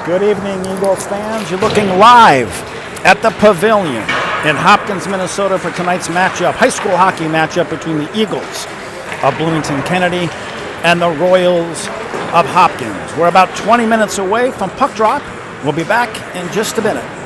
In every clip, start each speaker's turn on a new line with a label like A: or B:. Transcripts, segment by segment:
A: Good evening, Eagles fans. You're looking live at the Pavilion in Hopkins, Minnesota for tonight's matchup, high school hockey matchup between the Eagles of Bloomington Kennedy and the Royals of Hopkins. We're about 20 minutes away from puck drop. We'll be back in just a minute.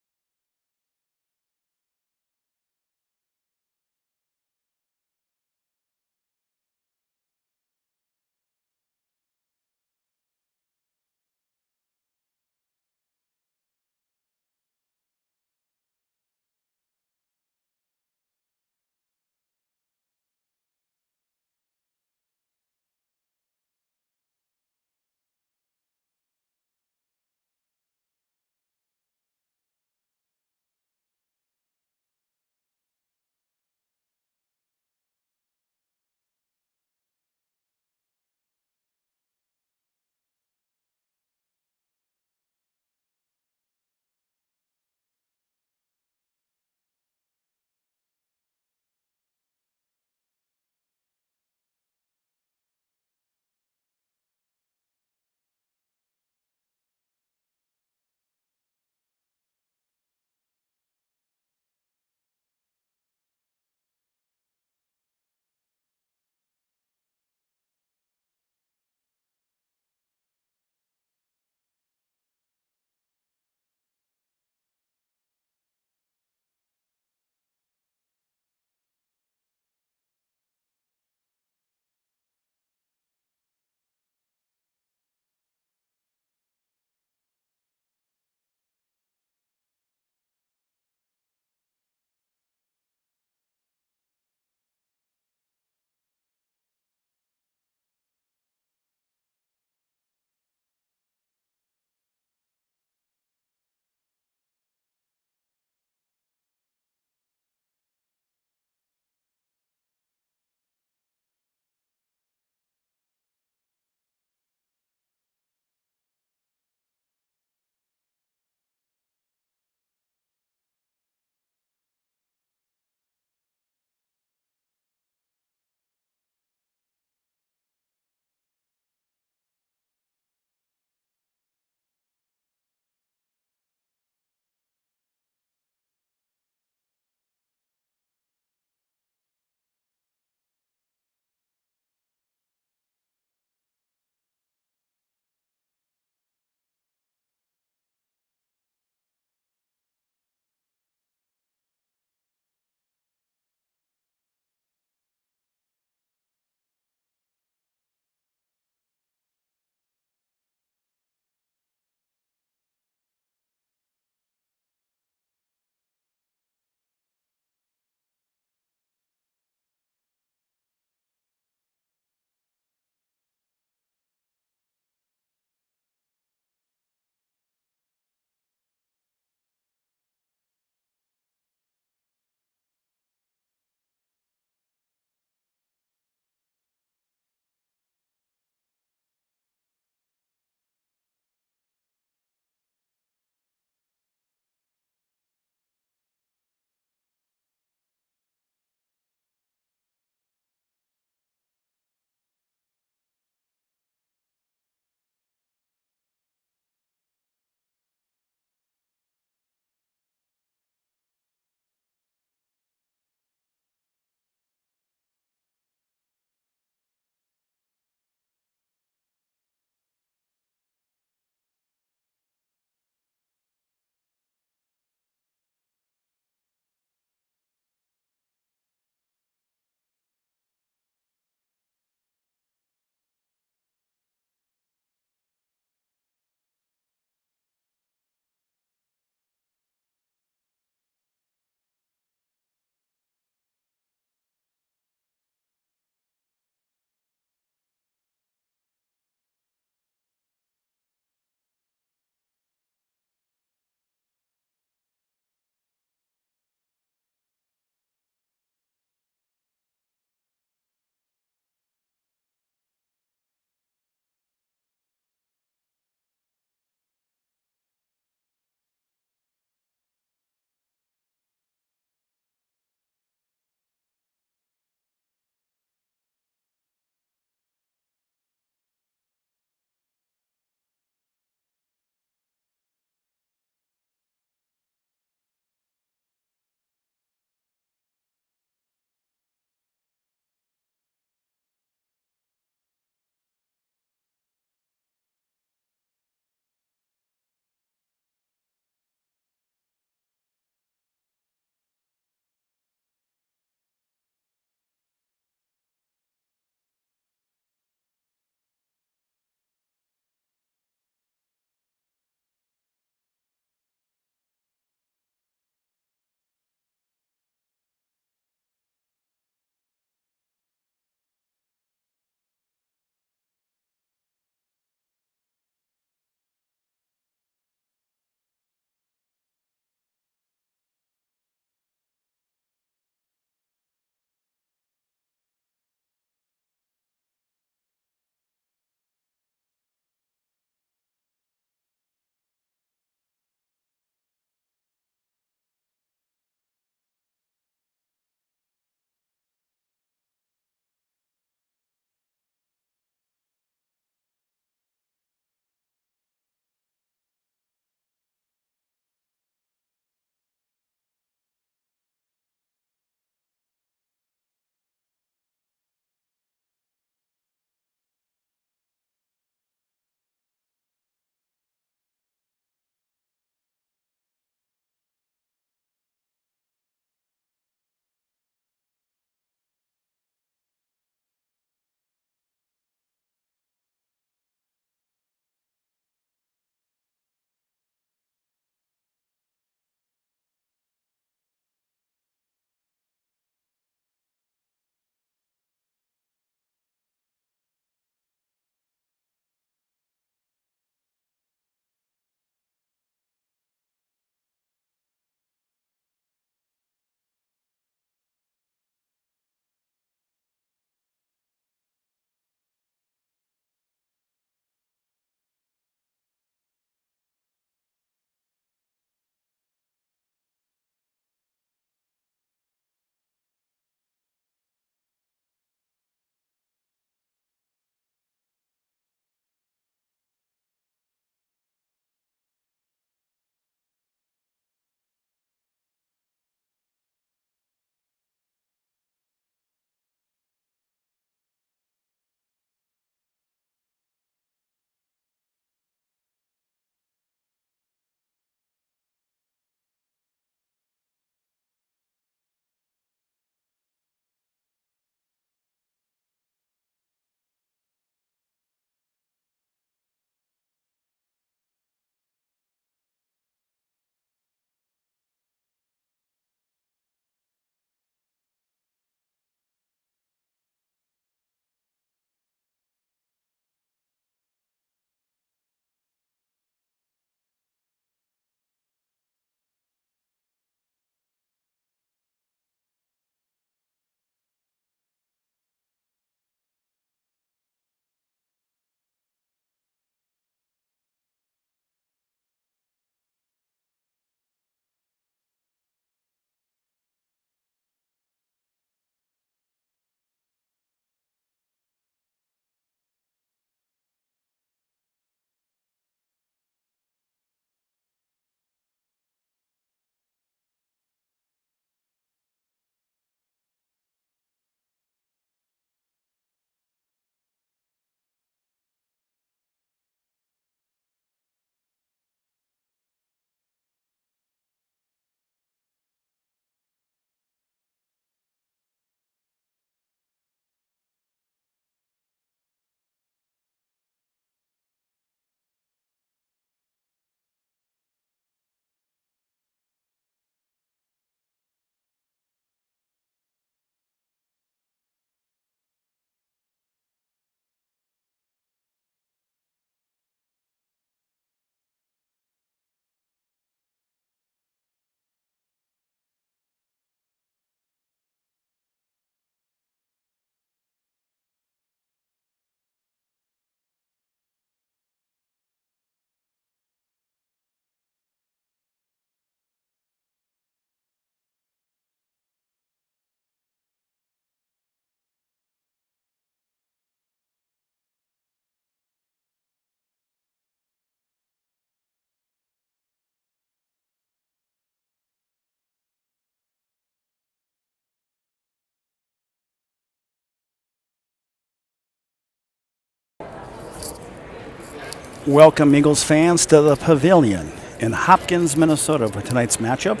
A: Welcome, Eagles fans, to the Pavilion in Hopkins, Minnesota for tonight's matchup.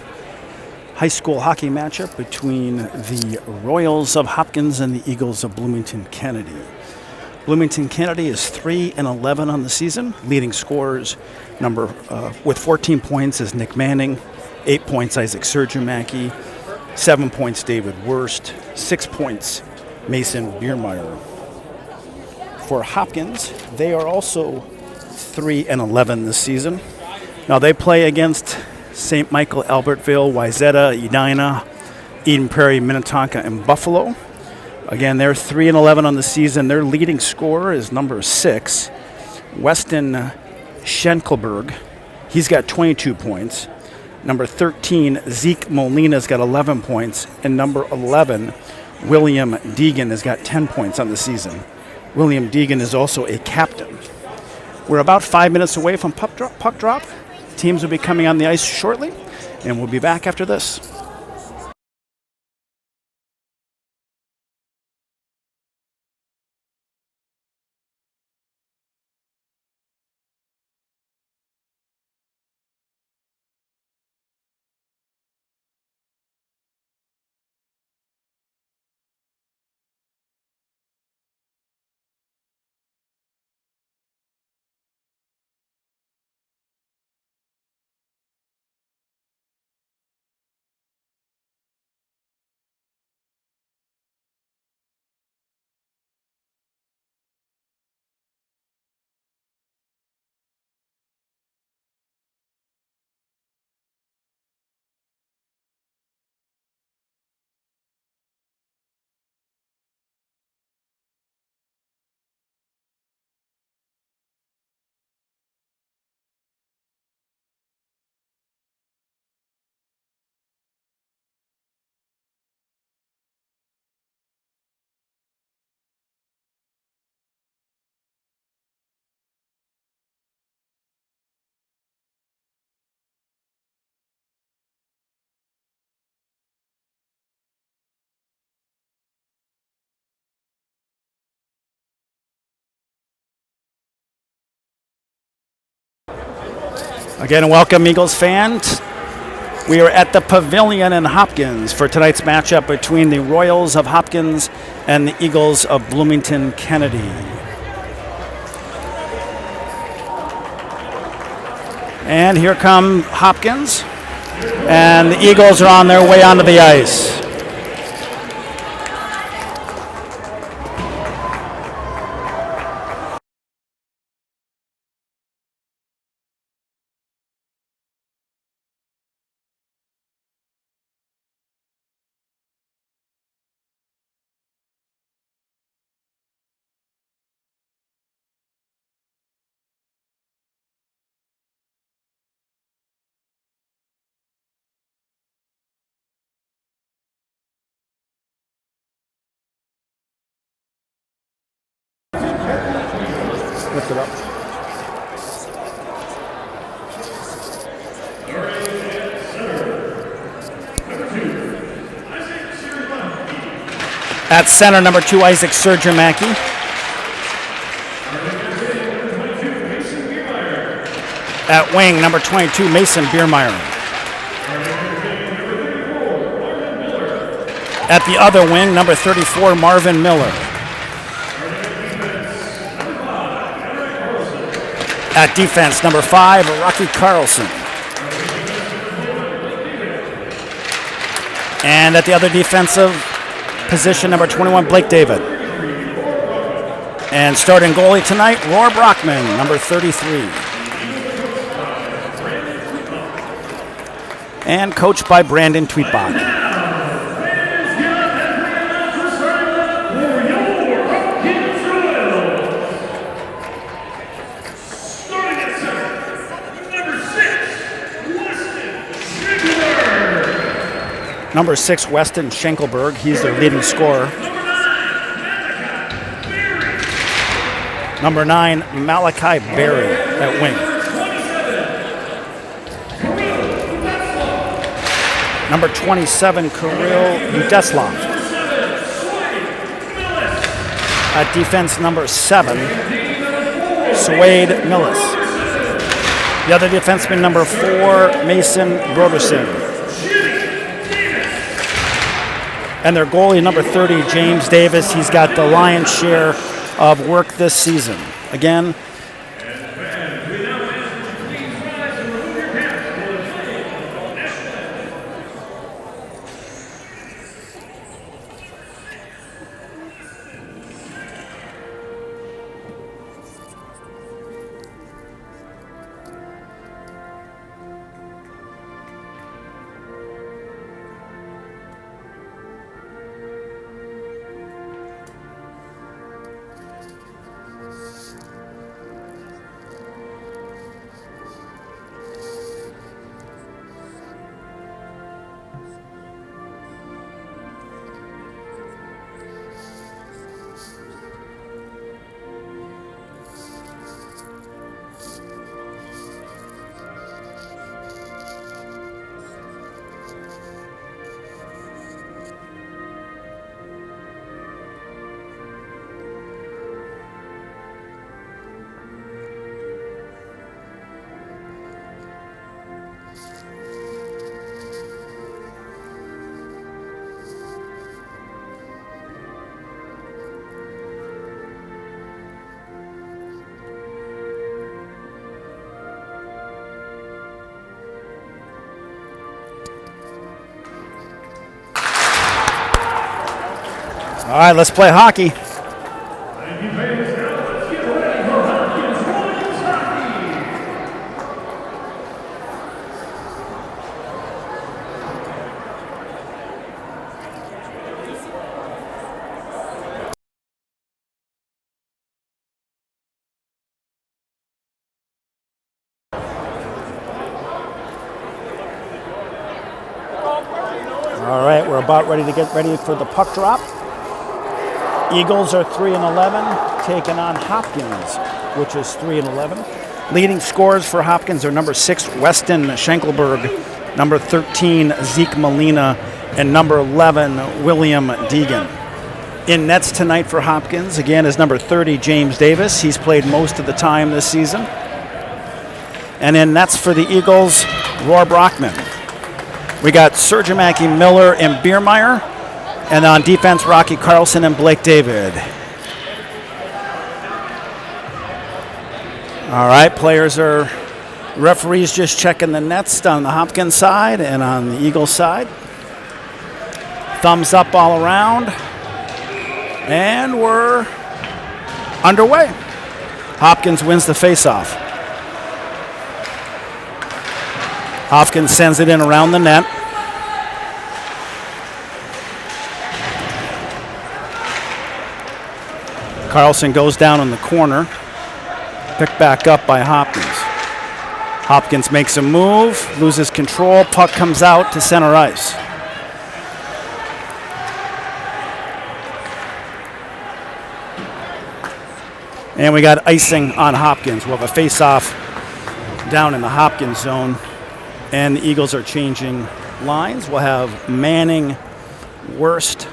A: High school hockey matchup between the Royals of Hopkins and the Eagles of Bloomington Kennedy. Bloomington Kennedy is 3-11 on the season. Leading scorers with 14 points is Nick Manning, 8 points Isaac Surjamaki, 7 points David Wurst, 6 points Mason Biermeyer. For Hopkins, they are also 3-11 this season. Now they play against St. Michael, Albertville, Wayzata, Edina, Eden Prairie, Minnetonka, and Buffalo. Again, they're 3-11 on the season. Their leading scorer is number 6, Weston Schenkelberg. He's got 22 points. Number 13, Zeke Molina's got 11 points. And number 11, William Deegan, has got 10 points on the season. William Deegan is also a captain. We're about 5 minutes away from puck drop. Teams will be coming on the ice shortly, and we'll be back after this. Again, welcome, Eagles fans. We are at the Pavilion in Hopkins for tonight's matchup between the Royals of Hopkins and the Eagles of Bloomington Kennedy. And here come Hopkins, and the Eagles are on their way onto the ice. Lift it up. At center, number 2, Isaac Surjamaki. At wing, number 22, Mason Biermeyer. At the other wing, number 34, Marvin Miller. At defense, number 5, Rocky Carlson. And at the other defensive position, number 21, Blake David. And starting goalie tonight, Roar Brockman, number 33. And coached by Brandon Tweetbach. Number 6, Weston Schenkelberg. He's their leading scorer. Number 9, Malachi Berry at wing. Number 27, Kirill Udeslov. At defense, number 7, Swade Millis. The other defenseman, number 4, Mason Broderson. And their goalie, number 30, James Davis. He's got the lion's share of work this season. Again, all right, let's play hockey. All right, we're about ready to get ready for the puck drop. Eagles are 3-11, taking on Hopkins, which is 3-11. Leading scorers for Hopkins are number 6, Weston Schenkelberg, number 13, Zeke Molina, and number 11, William Deegan. In nets tonight for Hopkins, again, is number 30, James Davis. He's played most of the time this season. And in nets for the Eagles, Roar Brockman. We got Sergimaki, Miller, and Biermeyer. And on defense, Rocky Carlson and Blake David. All right, referees just checking the nets on the Hopkins side and on the Eagles side. Thumbs up all around. And we're underway. Hopkins wins the faceoff. Hopkins sends it in around the net. Carlson goes down in the corner. Picked back up by Hopkins. Hopkins makes a move, loses control. Puck comes out to center ice. And we got icing on Hopkins. We'll have a face-off down in the Hopkins zone. And the Eagles are changing lines. We'll have Manning, Worst,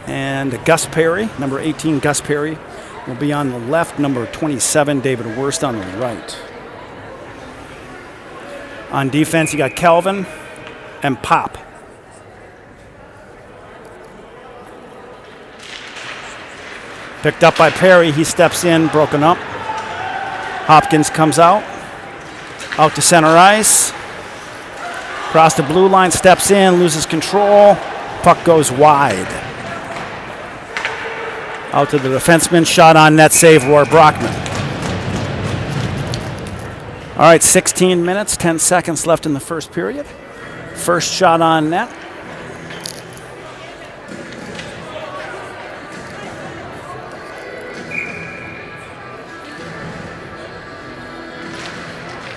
A: and Gus Perry. Number 18, Gus Perry, will be on the left. Number 27, David Worst, on the right. On defense, you got Kelvin and Pop. Picked up by Perry. He steps in, broken up. Hopkins comes out to center ice. Across the blue line, steps in, loses control. Puck goes wide. Out to the defenseman, shot on net, save, Roar Brockman. All right, 16 minutes, 10 seconds left in the first period. First shot on net.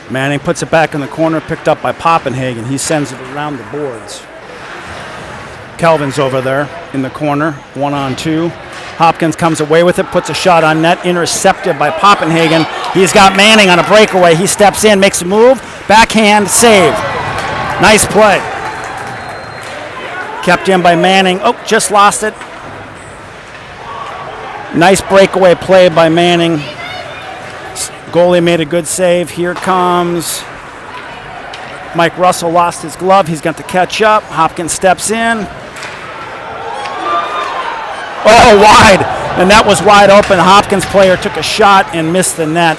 A: Manning puts it back in the corner, picked up by Poppenhagen. He sends it around the boards. Kelvin's over there in the corner, 1-on-2. Hopkins comes away with it, puts a shot on net, intercepted by Poppenhagen. He's got Manning on a breakaway. He steps in, makes a move, backhand, save. Nice play. Kept in by Manning. Oh, just lost it. Nice breakaway play by Manning. Goalie made a good save. Here comes Mike Russell, lost his glove. He's got to catch up. Hopkins steps in. Oh, wide. And that was wide open. Hopkins player took a shot and missed the net.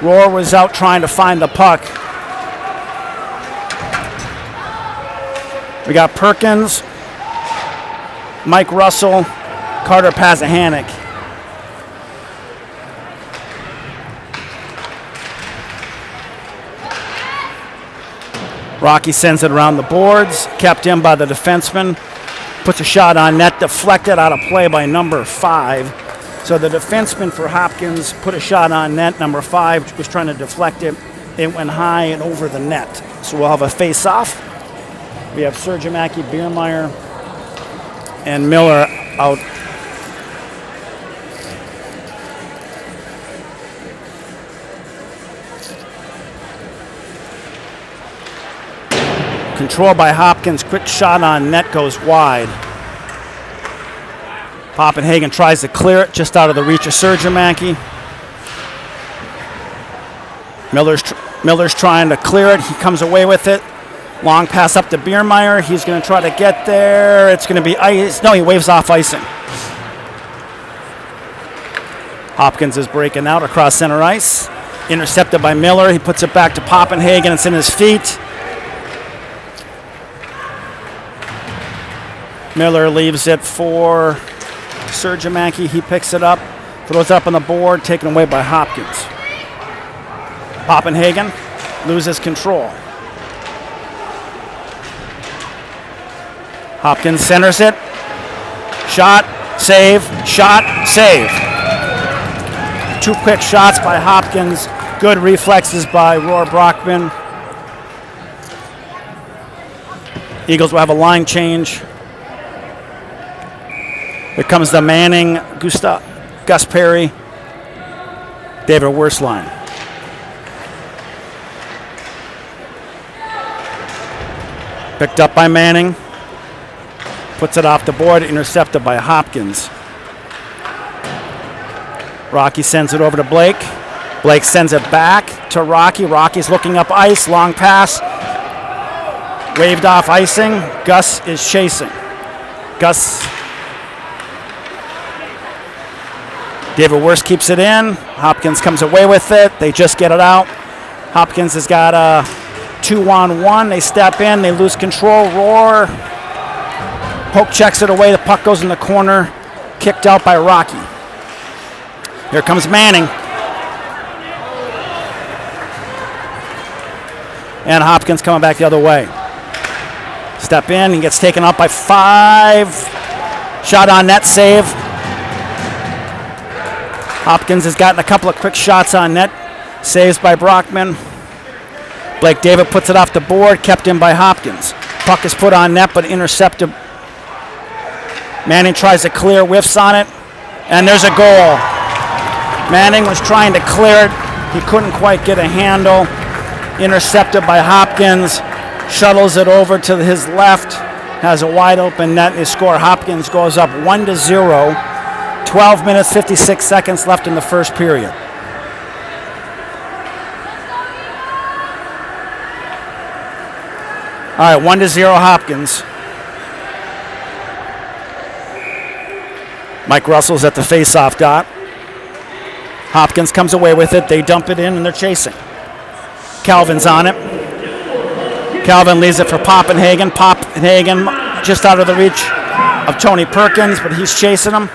A: Rohr was out trying to find the puck. We got Perkins, Mike Russell, Carter Pazahanik. Rocky sends it around the boards, kept in by the defenseman, puts a shot on net, deflected out of play by number 5. So the defenseman for Hopkins put a shot on net. Number 5 was trying to deflect it. It went high and over the net. So we'll have a face-off. We have Sergimaki, Biermeyer, and Miller out. Control by Hopkins. Quick shot on net goes wide. Poppenhagen tries to clear it just out of the reach of Sergimaki. Miller's trying to clear it. He comes away with it. Long pass up to Biermeyer. He's going to try to get there. It's going to be ice. No, he waves off icing. Hopkins is breaking out across center ice. Intercepted by Miller. He puts it back to Poppenhagen. It's in his feet. Miller leaves it for Sergimaki. He picks it up, throws it up on the board, taken away by Hopkins. Poppenhagen loses control. Hopkins centers it. Shot, save, shot, save. 2 quick shots by Hopkins. Good reflexes by Rohr Brockman. Eagles will have a line change. Here comes the Manning, Gus Perry, David Worsline. Picked up by Manning. Puts it off the board, intercepted by Hopkins. Rocky sends it over to Blake. Blake sends it back to Rocky. Rocky's looking up ice, long pass. Waved off icing. Gus is chasing. David Wurst keeps it in. Hopkins comes away with it. They just get it out. Hopkins has got a 2-on-1. They step in. They lose control. Rohr. Poke checks it away. The puck goes in the corner. Kicked out by Rocky. Here comes Manning. And Hopkins coming back the other way. Step in. He gets taken up by 5. Shot on net. Save. Hopkins has gotten a couple of quick shots on net. Saves by Brockman. Blake David puts it off the board. Kept in by Hopkins. Puck is put on net but intercepted. Manning tries to clear, whiffs on it, and there's a goal. Manning was trying to clear it. He couldn't quite get a handle. Intercepted by Hopkins. Shuttles it over to his left. Has a wide open net. They score. Hopkins goes up 1-0. 12 minutes, 56 seconds left in the first period. All right, 1-0 Hopkins. Mike Russell's at the face-off dot. Hopkins comes away with it. They dump it in, and they're chasing. Calvin's on it. Calvin leaves it for Poppenhagen. Poppenhagen just out of the reach of Tony Perkins, but he's chasing him.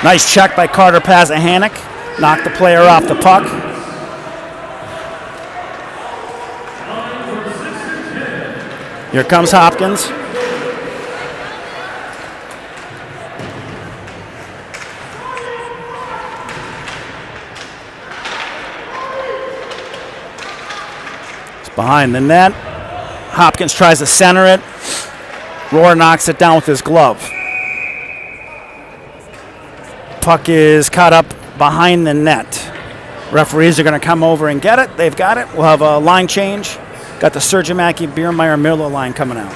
A: Nice check by Carter Pazahanik. Knocked the player off the puck. Here comes Hopkins. It's behind the net. Hopkins tries to center it. Rohr knocks it down with his glove. Puck is caught up behind the net. Referees are going to come over and get it. They've got it. We'll have a line change. Got the Sergimaki, Biermeyer, Miller line coming out.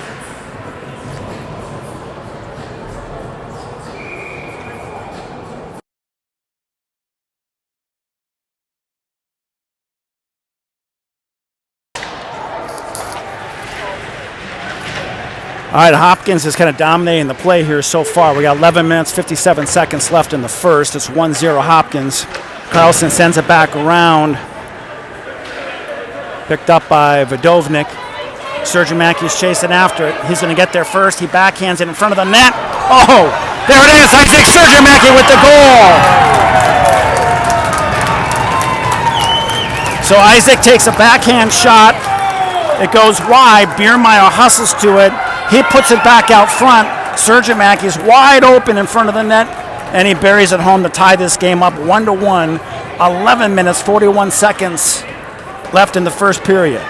A: All right, Hopkins is kind of dominating the play here so far. We got 11 minutes, 57 seconds left in the first. It's 1-0 Hopkins. Carlson sends it back around. Picked up by Vodovnik. Sergimaki's chasing after it. He's going to get there first. He backhands it in front of the net. Oh, there it is. Isaac Sergimaki with the goal. So Isaac takes a backhand shot. It goes wide. Biermeyer hustles to it. He puts it back out front. Sergimaki is wide open in front of the net, and he buries it home to tie this game up 1-1. 11 minutes, 41 seconds left in the first period.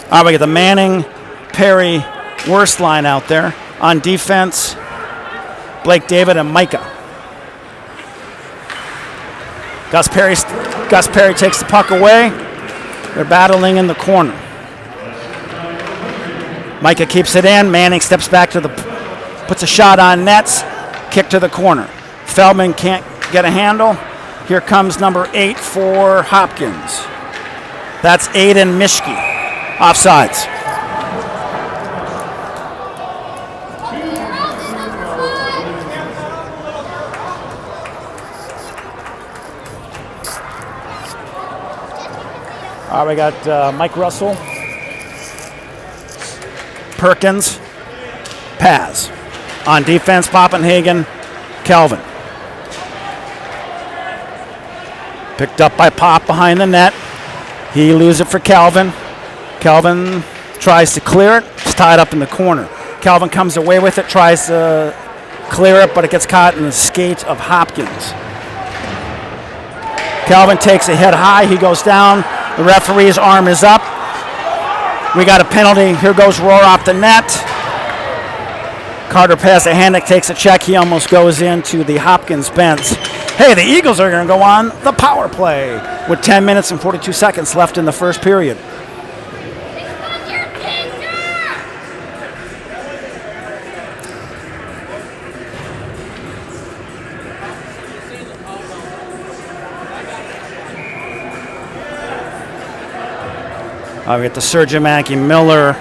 A: All right, we get the Manning, Perry, Worst line out there. On defense, Blake David and Micah. Gus Perry takes the puck away. They're battling in the corner. Micah keeps it in. Manning steps back to puts a shot on nets. Kick to the corner. Feldman can't get a handle. Here comes number 8 for Hopkins. That's Aiden Mishke. Offsides. All right, we got Mike Russell, Perkins, Paz. On defense, Poppenhagen, Kelvin. Picked up by Pop behind the net. He loses it for Kelvin. Kelvin tries to clear it. It's tied up in the corner. Kelvin comes away with it, tries to clear it, but it gets caught in the skate of Hopkins. Kelvin takes a hit high. He goes down. The referee's arm is up. We got a penalty. Here goes Rohr off the net. Carter Pasahannock takes a check. He almost goes into the Hopkins bench. Hey, the Eagles are going to go on the power play with 10 minutes and 42 seconds left in the first period. We get the Sergimacky, Miller,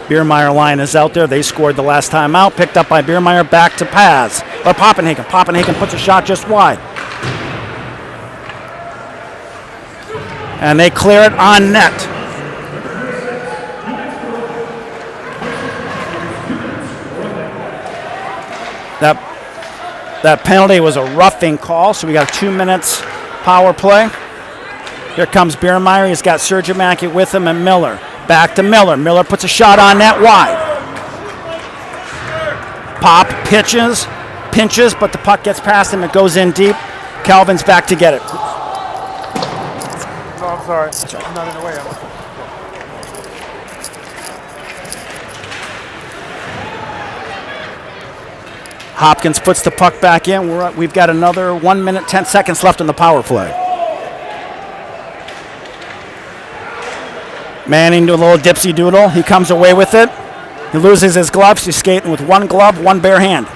A: Biermeyer line is out there. They scored the last time out. Picked up by Biermeyer, back to Paz. Or Poppenhagen. Poppenhagen puts a shot just wide. And they clear it on net. That penalty was a roughing call, so we got 2 minutes power play. Here comes Biermeyer. He's got Sergimacky with him and Miller. Back to Miller. Miller puts a shot on net wide. Pop pinches, but the puck gets past him. It goes in deep. Calvin's back to get it.
B: No, I'm sorry. I'm not in the way.
A: Hopkins puts the puck back in. We've got another 1 minute, 10 seconds left in the power play. Manning do a little dipsy doodle. He comes away with it. He loses his gloves. He's skating with one glove, one bare hand.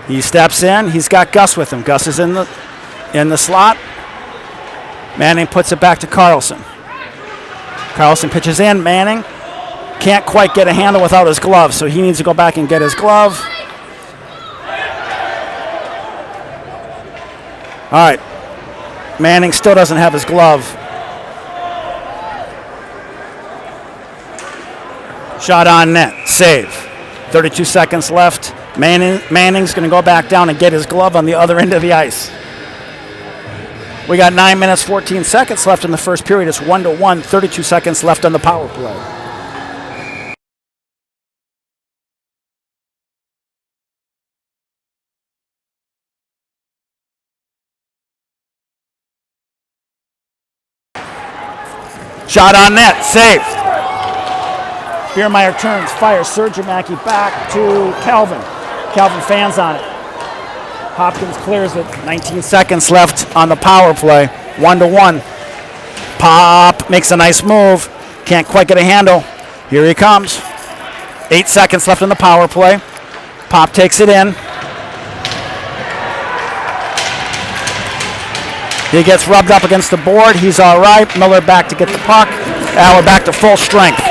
A: He steps in. He's got Gus with him. Gus is in the slot. Manning puts it back to Carlson. Carlson pitches in. Manning can't quite get a handle without his glove, so he needs to go back and get his glove. All right. Manning still doesn't have his glove. Shot on net. Save. 32 seconds left. Manning's going to go back down and get his glove on the other end of the ice. We got 9 minutes, 14 seconds left in the first period. It's 1-1. 32 seconds left on the power play. Shot on net. Saved. Biermeyer turns, fires Sergimacky back to Kelvin. Kelvin fans on it. Hopkins clears it. 19 seconds left on the power play. 1-1. Pop makes a nice move. Can't quite get a handle. Here he comes. 8 seconds left on the power play. Pop takes it in. He gets rubbed up against the board. He's all right. Miller back to get the puck. Now we're back to full strength.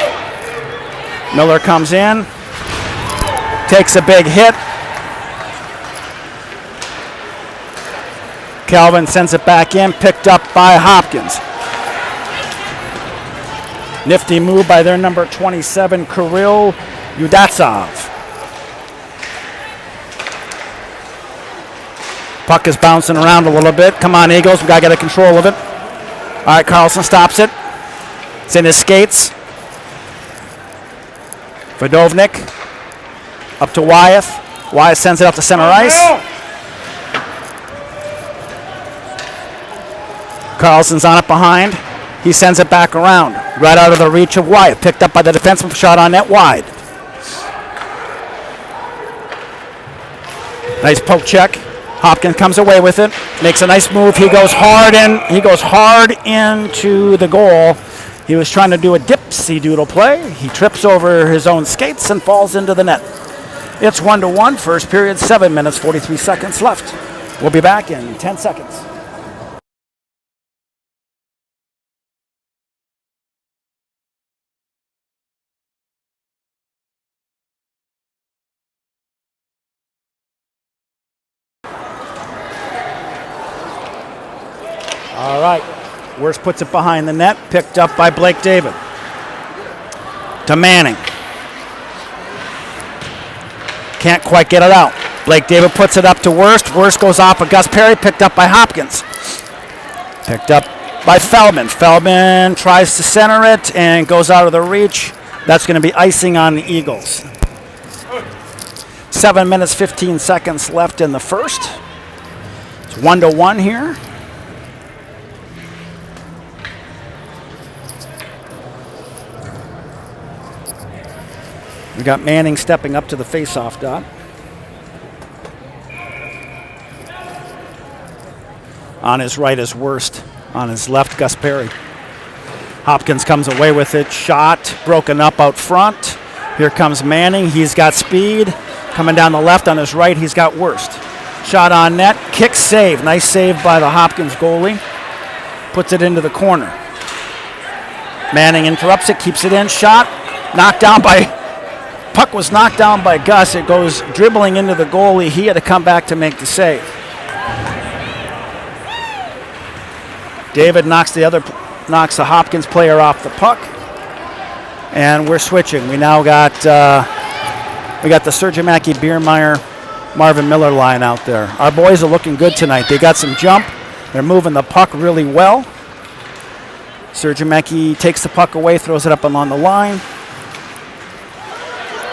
A: Miller comes in, takes a big hit. Kelvin sends it back in, picked up by Hopkins. Nifty move by their number 27, Kirill Yudatsov. Puck is bouncing around a little bit. Come on, Eagles, we gotta get control of it. All right, Carlson stops it. It's in his skates. Vodovnik up to Wyeth. Wyeth sends it up to center ice. Carlson's on it behind. He sends it back around, right out of the reach of Wyeth. Picked up by the defenseman, shot on net wide. Nice poke check. Hopkins comes away with it, makes a nice move. He goes hard in. He goes hard into the goal. He was trying to do a dipsy doodle play. He trips over his own skates and falls into the net. It's 1-1. First period, 7 minutes, 43 seconds left. We'll be back in 10 seconds. All right, Worst puts it behind the net, picked up by Blake David. To Manning. Can't quite get it out. Blake David puts it up to Worst. Worst goes off of Gus Perry, picked up by Hopkins. Picked up by Feldman. Feldman tries to center it and goes out of the reach. That's going to be icing on the Eagles. 7 minutes, 15 seconds left in the first. It's 1-1 here. We got Manning stepping up to the face-off dot. On his right is Worst. On his left, Gus Perry. Hopkins comes away with it. Shot broken up out front. Here comes Manning. He's got speed. Coming down the left on his right, he's got Worst. Shot on net. Kick save. Nice save by the Hopkins goalie. Puts it into the corner. Manning interrupts it. Keeps it in. Shot. Knocked down by... Puck was knocked down by Gus. It goes dribbling into the goalie. He had to come back to make the save. David knocks the Hopkins player off the puck, and we're switching. We now got the Sergimaki, Biermeyer, Marvin Miller line out there. Our boys are looking good tonight. They got some jump. They're moving the puck really well. Sergimaki takes the puck away, throws it up along the line.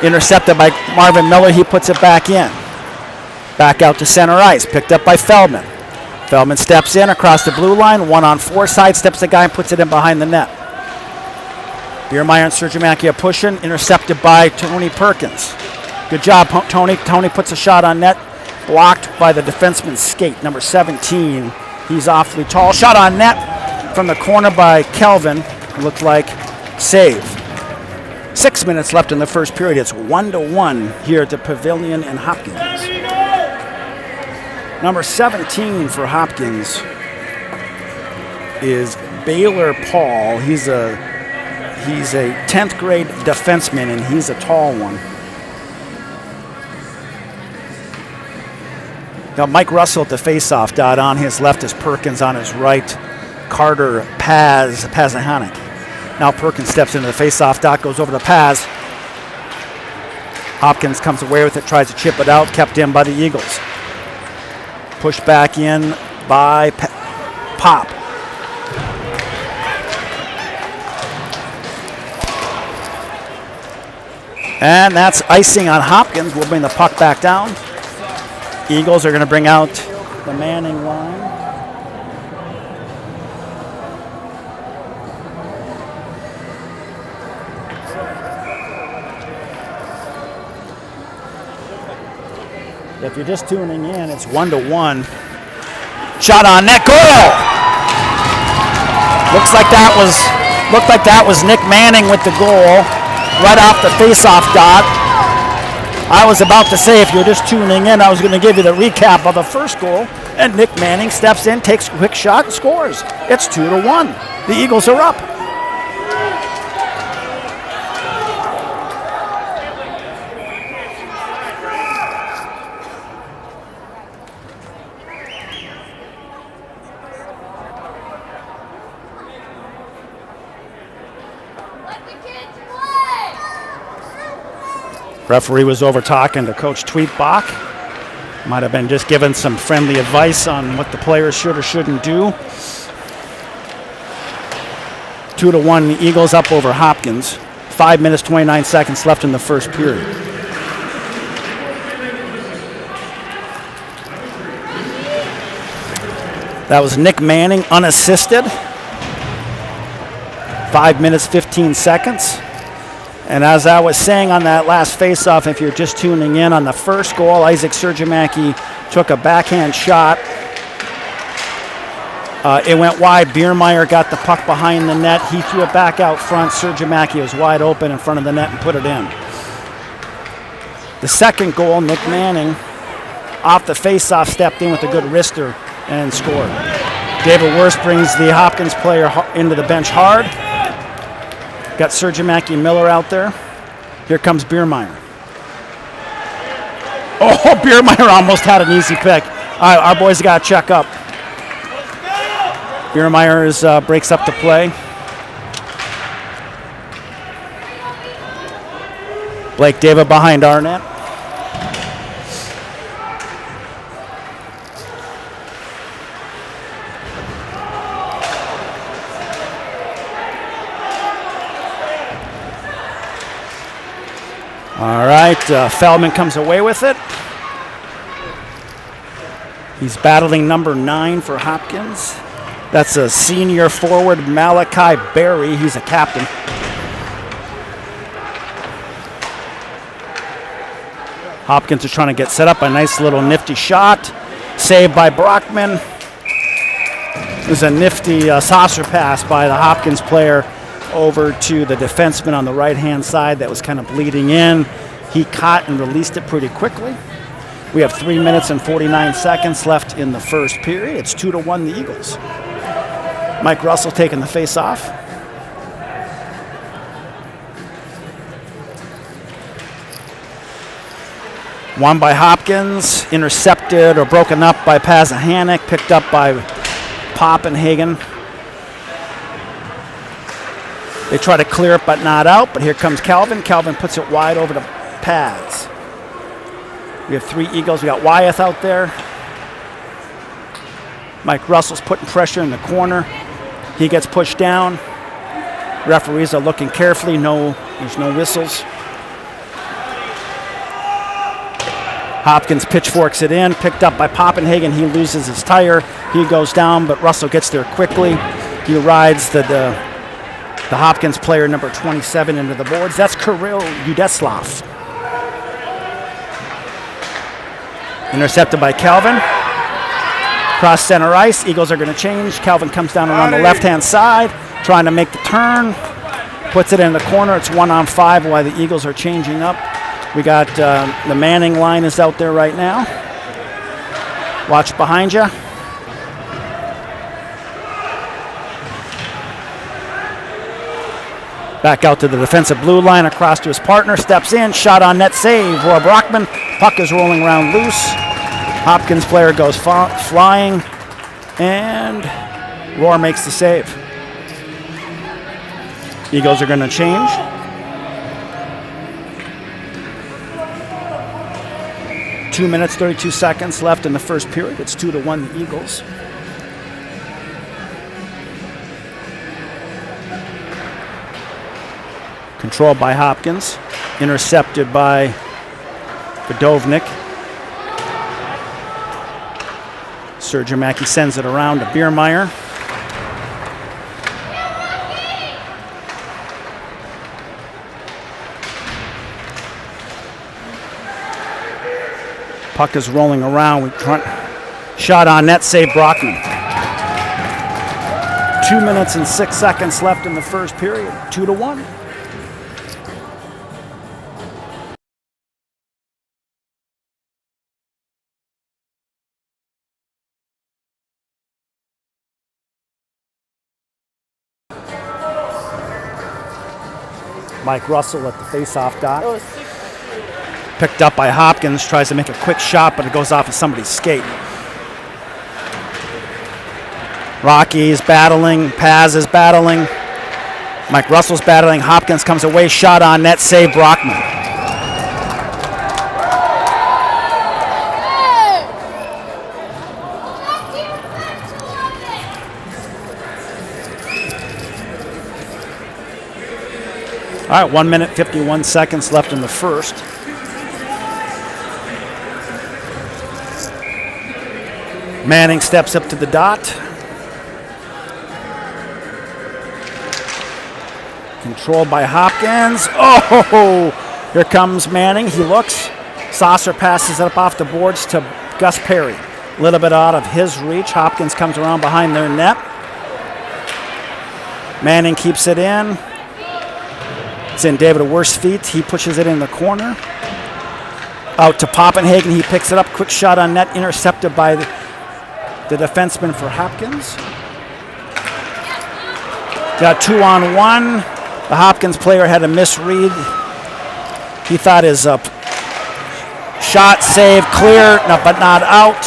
A: Intercepted by Marvin Miller. He puts it back in. Back out to center ice. Picked up by Feldman. Feldman steps in across the blue line. 1-on-4 side. Steps the guy and puts it in behind the net. Biermeyer and Sergimaki are pushing. Intercepted by Tony Perkins. Good job, Tony. Tony puts a shot on net. Blocked by the defenseman's skate, number 17. He's awfully tall. Shot on net from the corner by Kelvin. Looked like save. 6 minutes left in the first period. It's 1-1 here at the Pavilion in Hopkins. Number 17 for Hopkins is Baylor Paul. He's a 10th grade defenseman, and he's a tall one. Got Mike Russell at the faceoff dot. On his left is Perkins. On his right, Carter Pazahanik. Now Perkins steps into the faceoff dot, goes over to Paz. Hopkins comes away with it, tries to chip it out, kept in by the Eagles. Pushed back in by Pop. And that's icing on Hopkins. We'll bring the puck back down. Eagles are going to bring out the Manning line. If you're just tuning in, it's 1-1. Shot on net, goal! Looks like that was Nick Manning with the goal, right off the face-off dot. I was about to say, if you're just tuning in, I was going to give you the recap of the first goal, and Nick Manning steps in, takes a quick shot, and scores. It's 2-1. The Eagles are up. Referee was over talking to Coach Tweetbach. Might have been just giving some friendly advice on what the players should or shouldn't do. 2-1, the Eagles up over Hopkins. 5 minutes, 29 seconds left in the first period. That was Nick Manning, unassisted. 5 minutes, 15 seconds. And as I was saying on that last faceoff, if you're just tuning in, on the first goal, Isaac Surjamaki took a backhand shot. It went wide. Biermeyer got the puck behind the net. He threw it back out front. Surjamaki was wide open in front of the net and put it in. The second goal, Nick Manning, off the faceoff, stepped in with a good wrister and scored. David Worst brings the Hopkins player into the bench hard. Got Surjamaki Miller out there. Here comes Biermeyer. Oh, Biermeyer almost had an easy pick. All right, our boys got to check up. Biermeyer breaks up the play. Blake David behind our net. All right, Feldman comes away with it. He's battling number 9 for Hopkins. That's a senior forward, Malachi Berry. He's a captain. Hopkins is trying to get set up. A nice little nifty shot. Saved by Brockman. It was a nifty saucer pass by the Hopkins player over to the defenseman on the right-hand side that was kind of bleeding in. He caught and released it pretty quickly. We have 3 minutes and 49 seconds left in the first period. It's 2-1 the Eagles. Mike Russell taking the face-off. Won by Hopkins, intercepted or broken up by Pazahanik, picked up by Poppenhagen. They try to clear it, but not out. But here comes Calvin. Calvin puts it wide over to Paz. We have 3 Eagles. We got Wyeth out there. Mike Russell's putting pressure in the corner. He gets pushed down. Referees are looking carefully. There's no whistles. Hopkins pitchforks it in. Picked up by Poppenhagen. He loses his tire. He goes down, but Russell gets there quickly. He rides the Hopkins player, number 27, into the boards. That's Kirill Udeslav. Intercepted by Calvin. Cross center ice. Eagles are going to change. Calvin comes down around the left-hand side, trying to make the turn. Puts it in the corner. It's 1-on-5 while the Eagles are changing up. We got the Manning line is out there right now. Watch behind you. Back out to the defensive blue line, across to his partner, steps in, shot on net, save. Roy Brockman, puck is rolling around loose. Hopkins player goes flying, and Roar makes the save. Eagles are going to change. Two minutes, 32 seconds left in the first period. It's 2-1 the Eagles. Controlled by Hopkins, intercepted by Vadovnik. Surjamaki sends it around to Biermeyer. Puck is rolling around. Shot on net, save Brockman. 2 minutes and 6 seconds left in the first period. 2-1. Mike Russell at the face-off dot. Picked up by Hopkins, tries to make a quick shot, but it goes off of somebody's skate. Rocky's battling, Paz is battling, Mike Russell's battling, Hopkins comes away, shot on net, save Brockman. All right, 1 minute, 51 seconds left in the first. Manning steps up to the dot. Controlled by Hopkins. Oh, here comes Manning. He looks. Saucer passes it up off the boards to Gus Perry. A little bit out of his reach. Hopkins comes around behind their net. Manning keeps it in. It's in David Worst's feet. He pushes it in the corner. Out to Poppenhagen. He picks it up. Quick shot on net. Intercepted by the defenseman for Hopkins. Got 2-on-1. The Hopkins player had a misread. He thought his shot, save, clear, but not out.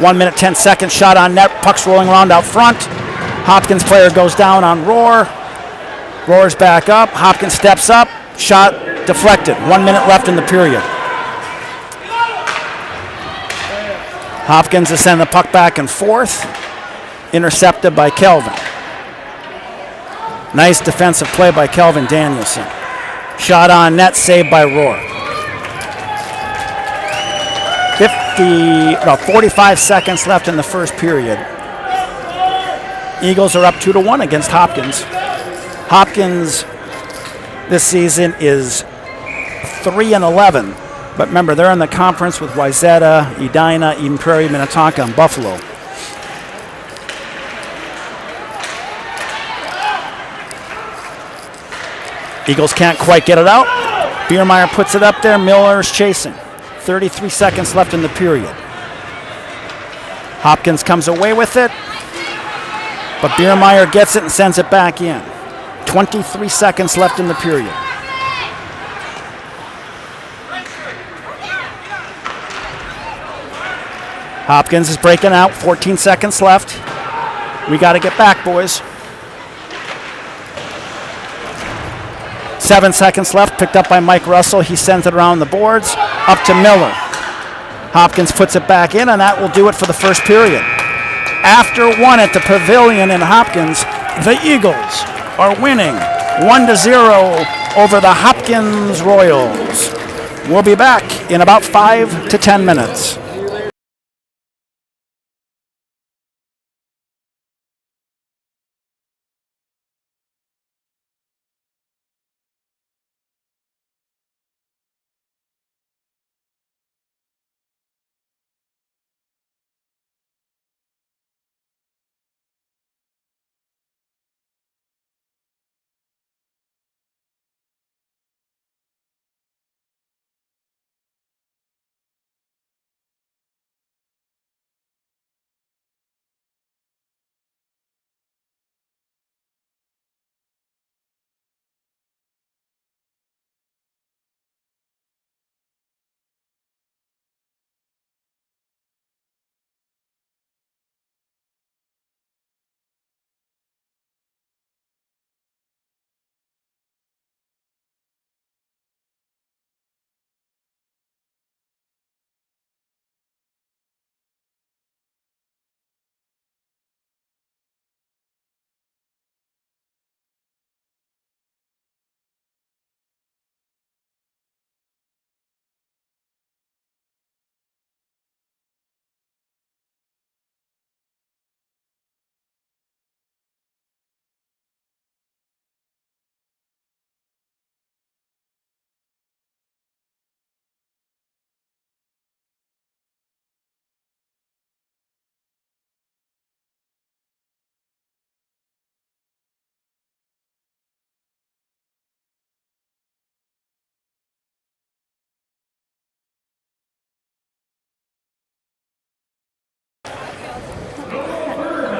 A: 1 minute, 10 seconds, shot on net. Puck's rolling around out front. Hopkins player goes down on Rohr. Rohr's back up. Hopkins steps up. Shot deflected. 1 minute left in the period. Hopkins is sending the puck back and forth. Intercepted by Kelvin. Nice defensive play by Kelvin Danielson. Shot on net, saved by Rohr. 45 seconds left in the first period. Eagles are up 2-1 against Hopkins. Hopkins this season is 3-11. But remember, they're in the conference with Wayzata, Edina, Eden Prairie, Minnetonka, and Buffalo. Eagles can't quite get it out. Biermeyer puts it up there. Miller's chasing. 33 seconds left in the period. Hopkins comes away with it, but Biermeyer gets it and sends it back in. 23 seconds left in the period. Hopkins is breaking out. 14 seconds left. We got to get back, boys. 7 seconds left. Picked up by Mike Russell. He sends it around the boards. Up to Miller. Hopkins puts it back in, and that will do it for the first period. After one at the Pavilion in Hopkins, the Eagles are winning 1-0 over the Hopkins Royals. We'll be back in about 5 to 10 minutes.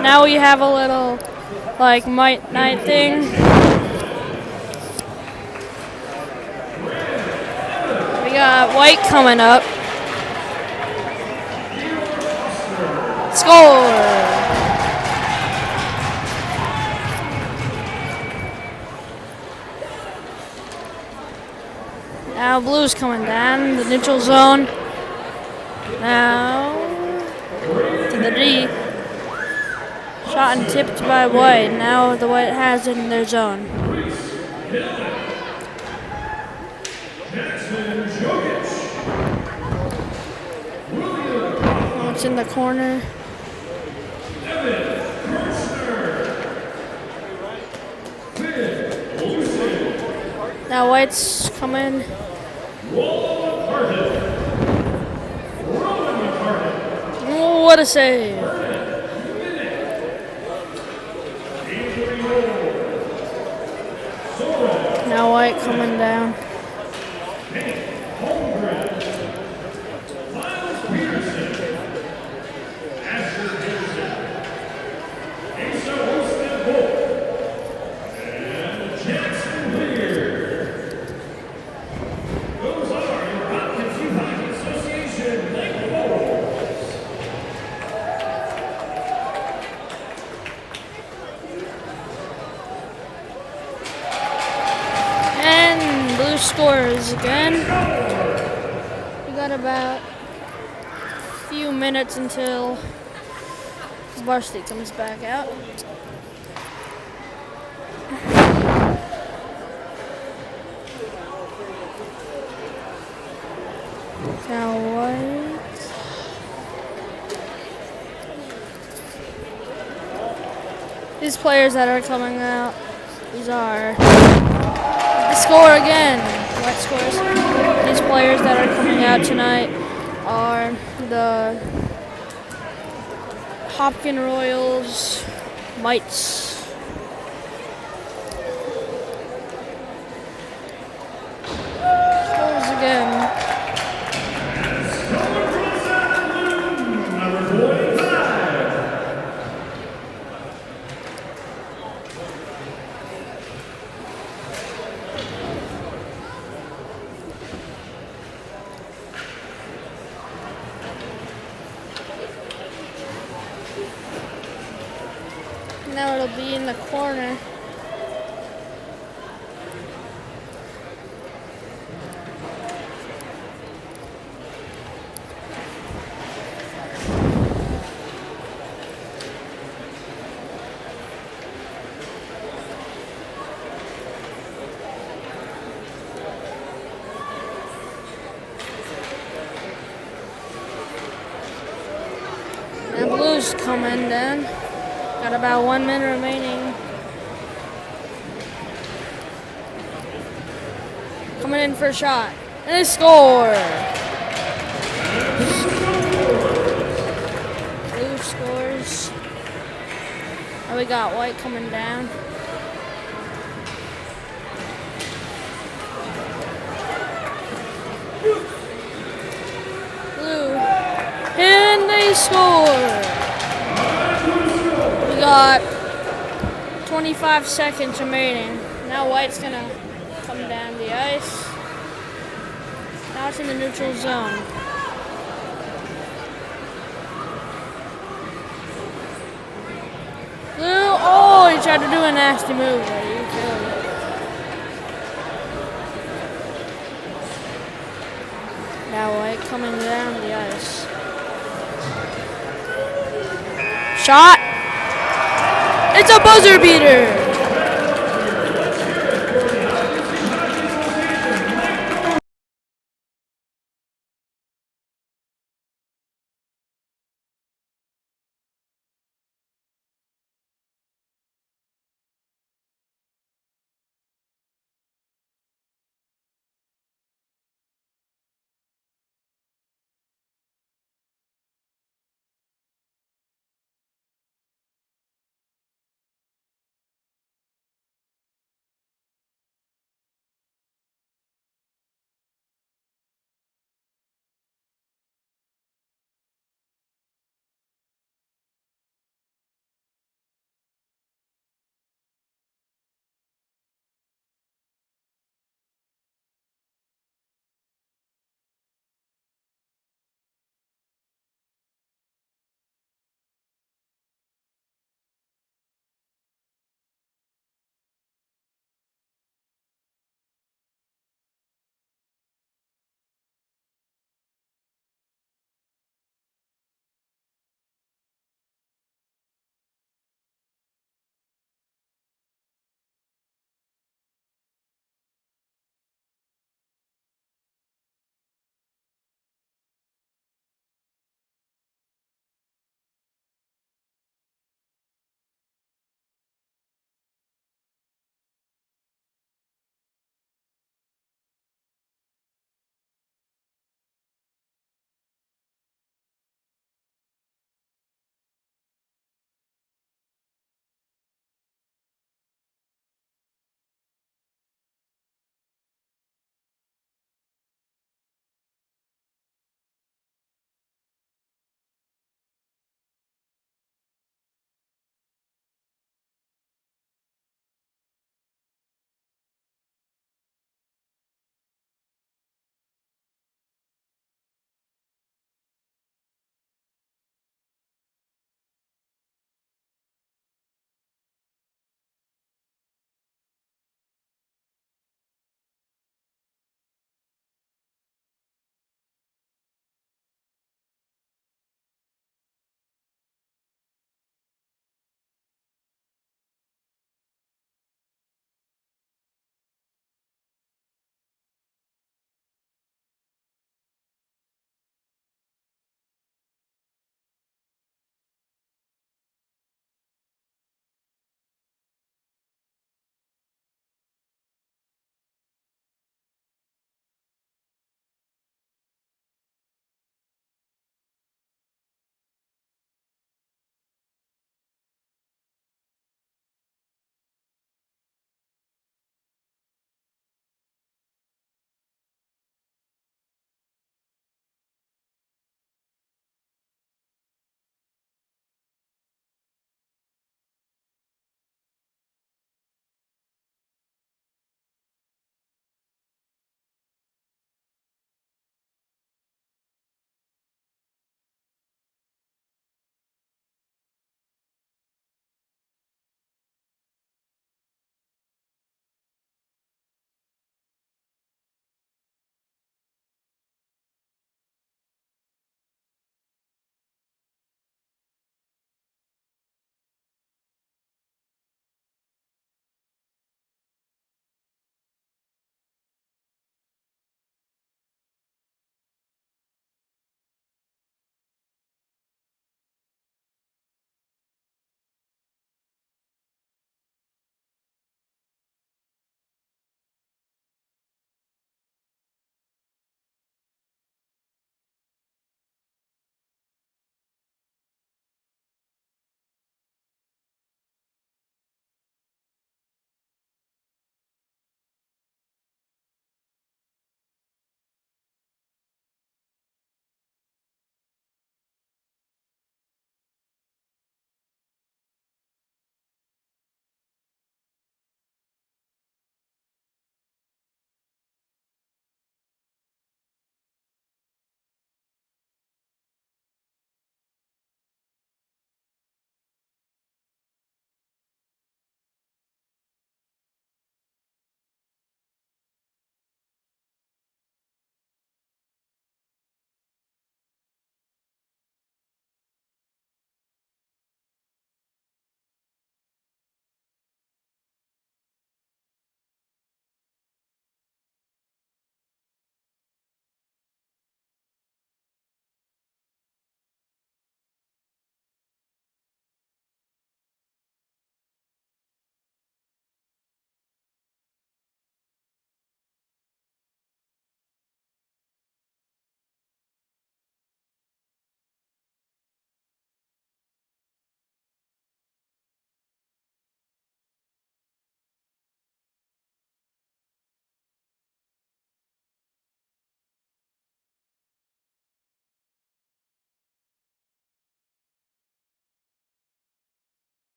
B: Now we have a little, night thing. We got White coming up. Score! Now Blue's coming down the neutral zone. Now to the D. Shot and tipped by White. Now the White has it in their zone. Oh, it's in the corner. Now White's coming. Oh, what a save. Now White coming down. And Blue scores again. We got about a few minutes until Varsity comes back out. Now White. These players that are coming out, these are the score again. White scores. These players that are coming out tonight are the Hopkins Royals, Mites. Scores again. Now it'll be in the corner. Now Blue's coming down. Got about 1 minute remaining. Coming in for a shot. And they score! Blue scores. Now we got White coming down. Blue. And they score! We got 25 seconds remaining. Now White's gonna come down the ice. Now it's in the neutral zone. Blue, oh, he tried to do a nasty move, but he failed it. Now White coming down the ice. Shot! It's a buzzer beater!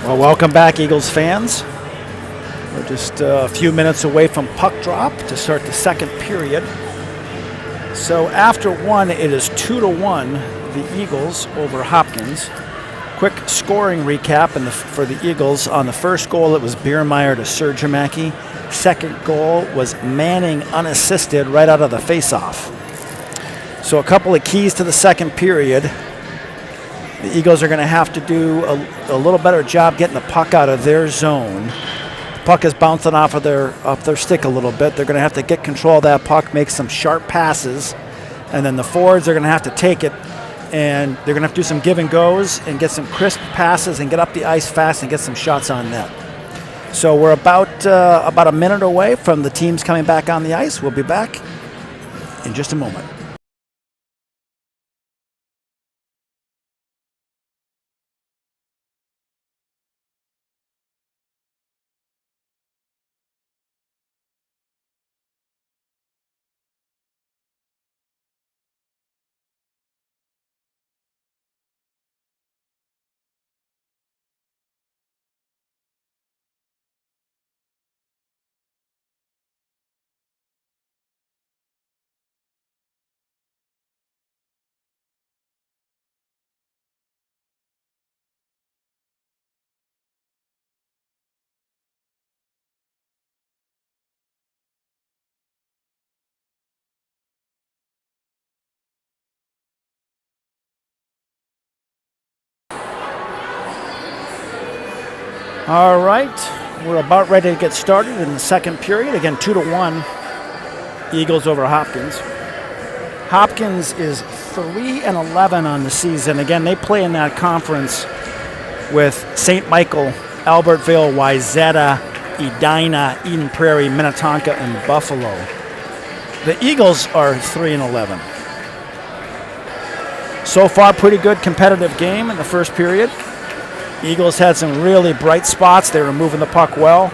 A: Well, welcome back, Eagles fans. We're just a few minutes away from puck drop to start the second period. So after one, it is 2-1, the Eagles over Hopkins. Quick scoring recap for the Eagles. On the first goal, it was Biermeyer to Sergiamaki. Second goal was Manning unassisted right out of the faceoff. So a couple of keys to the second period. The Eagles are going to have to do a little better job getting the puck out of their zone. The puck is bouncing off their stick a little bit. They're going to have to get control of that puck, make some sharp passes, and then the forwards are going to have to take it, and they're going to have to do some give and goes and get some crisp passes and get up the ice fast and get some shots on net. So we're about a minute away from the teams coming back on the ice. We'll be back in just a moment. All right, we're about ready to get started in the second period. Again, 2-1, Eagles over Hopkins. Hopkins is 3-11 on the season. Again, they play in that conference with St. Michael, Albertville, Wayzata, Edina, Eden Prairie, Minnetonka, and Buffalo. The Eagles are 3-11. So far, pretty good competitive game in the first period. Eagles had some really bright spots. They were moving the puck well.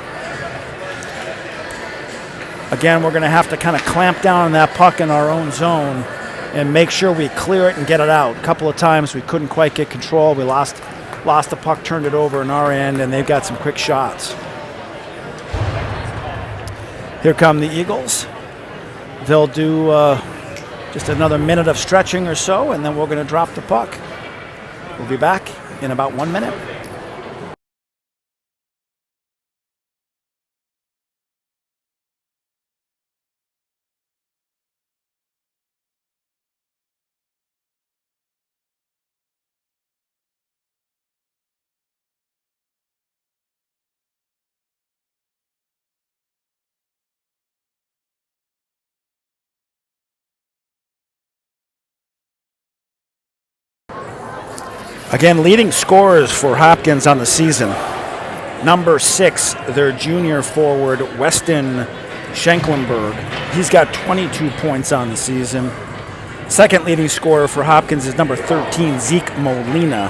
A: Again, we're going to have to kind of clamp down on that puck in our own zone and make sure we clear it and get it out. A couple of times we couldn't quite get control. We lost the puck, turned it over in our end, and they've got some quick shots. Here come the Eagles. They'll do just another minute of stretching or so, and then we're going to drop the puck. We'll be back in about 1 minute. Again, leading scorers for Hopkins on the season. Number 6, their junior forward, Weston Schenklenberg. He's got 22 points on the season. Second leading scorer for Hopkins is number 13, Zeke Molina.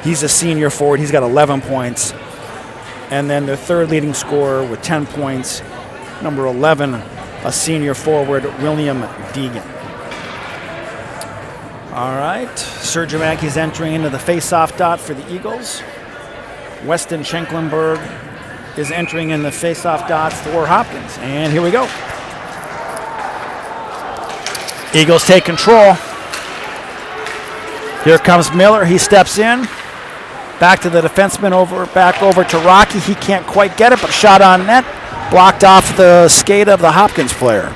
A: He's a senior forward. He's got 11 points. And then their third leading scorer with 10 points, number 11, a senior forward, William Deegan. All right, Sergiamaki's entering into the face-off dot for the Eagles. Weston Schenklenberg is entering in the face-off dots for Hopkins. And here we go. Eagles take control. Here comes Miller. He steps in. Back to the defenseman, back over to Rocky. He can't quite get it, but shot on net. Blocked off the skate of the Hopkins player.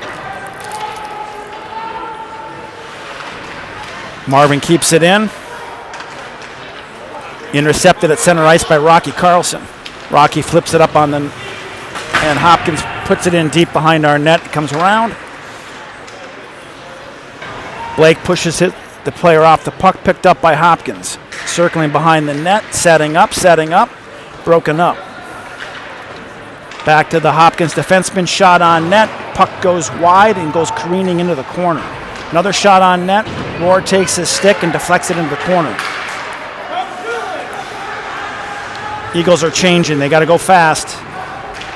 A: Marvin keeps it in. Intercepted at center ice by Rocky Carlson. Rocky flips it up and Hopkins puts it in deep behind our net. It comes around. Blake pushes the player off the puck, picked up by Hopkins. Circling behind the net, setting up, broken up. Back to the Hopkins defenseman, shot on net. Puck goes wide and goes careening into the corner. Another shot on net. Rohr takes his stick and deflects it into the corner. Eagles are changing. They got to go fast.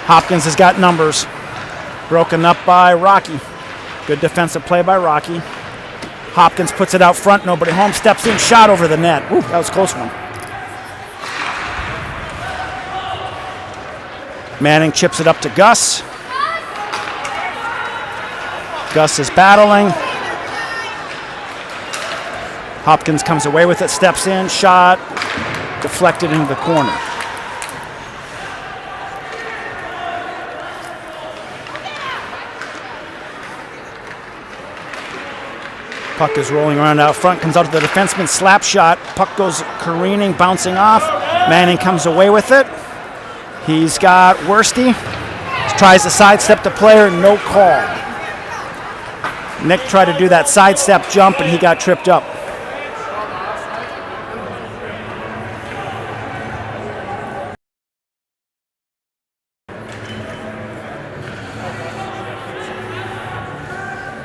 A: Hopkins has got numbers. Broken up by Rocky. Good defensive play by Rocky. Hopkins puts it out front. Nobody home. Steps in. Shot over the net. Ooh, that was a close one. Manning chips it up to Gus. Gus is battling. Hopkins comes away with it, steps in, shot, deflected into the corner. Puck is rolling around out front, comes out to the defenseman, slap shot. Puck goes careening, bouncing off. Manning comes away with it. He's got Varsity. Tries to sidestep the player, no call. Nick tried to do that sidestep jump and he got tripped up.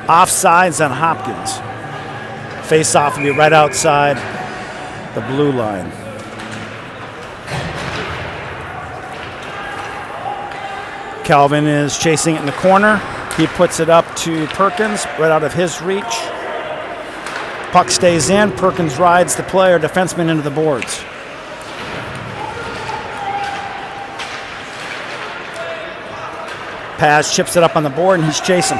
A: Offsides on Hopkins. Face-off will be right outside the blue line. Calvin is chasing it in the corner. He puts it up to Perkins, right out of his reach. Puck stays in. Perkins rides the player, defenseman, into the boards. Paz chips it up on the board, and he's chasing.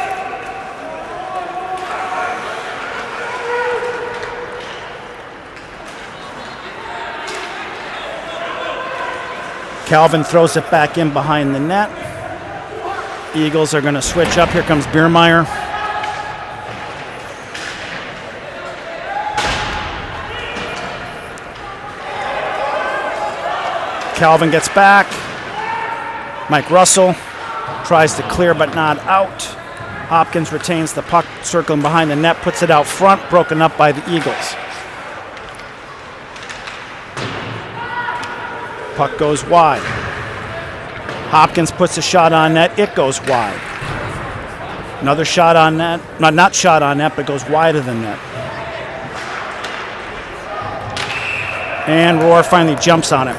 A: Calvin throws it back in behind the net. Eagles are going to switch up. Here comes Biermeyer. Calvin gets back. Mike Russell tries to clear but not out. Hopkins retains the puck, circling behind the net, puts it out front, broken up by the Eagles. Puck goes wide. Hopkins puts a shot on net. It goes wide. Another shot on net. Not shot on net, but goes wider than net. And Rohr finally jumps on it.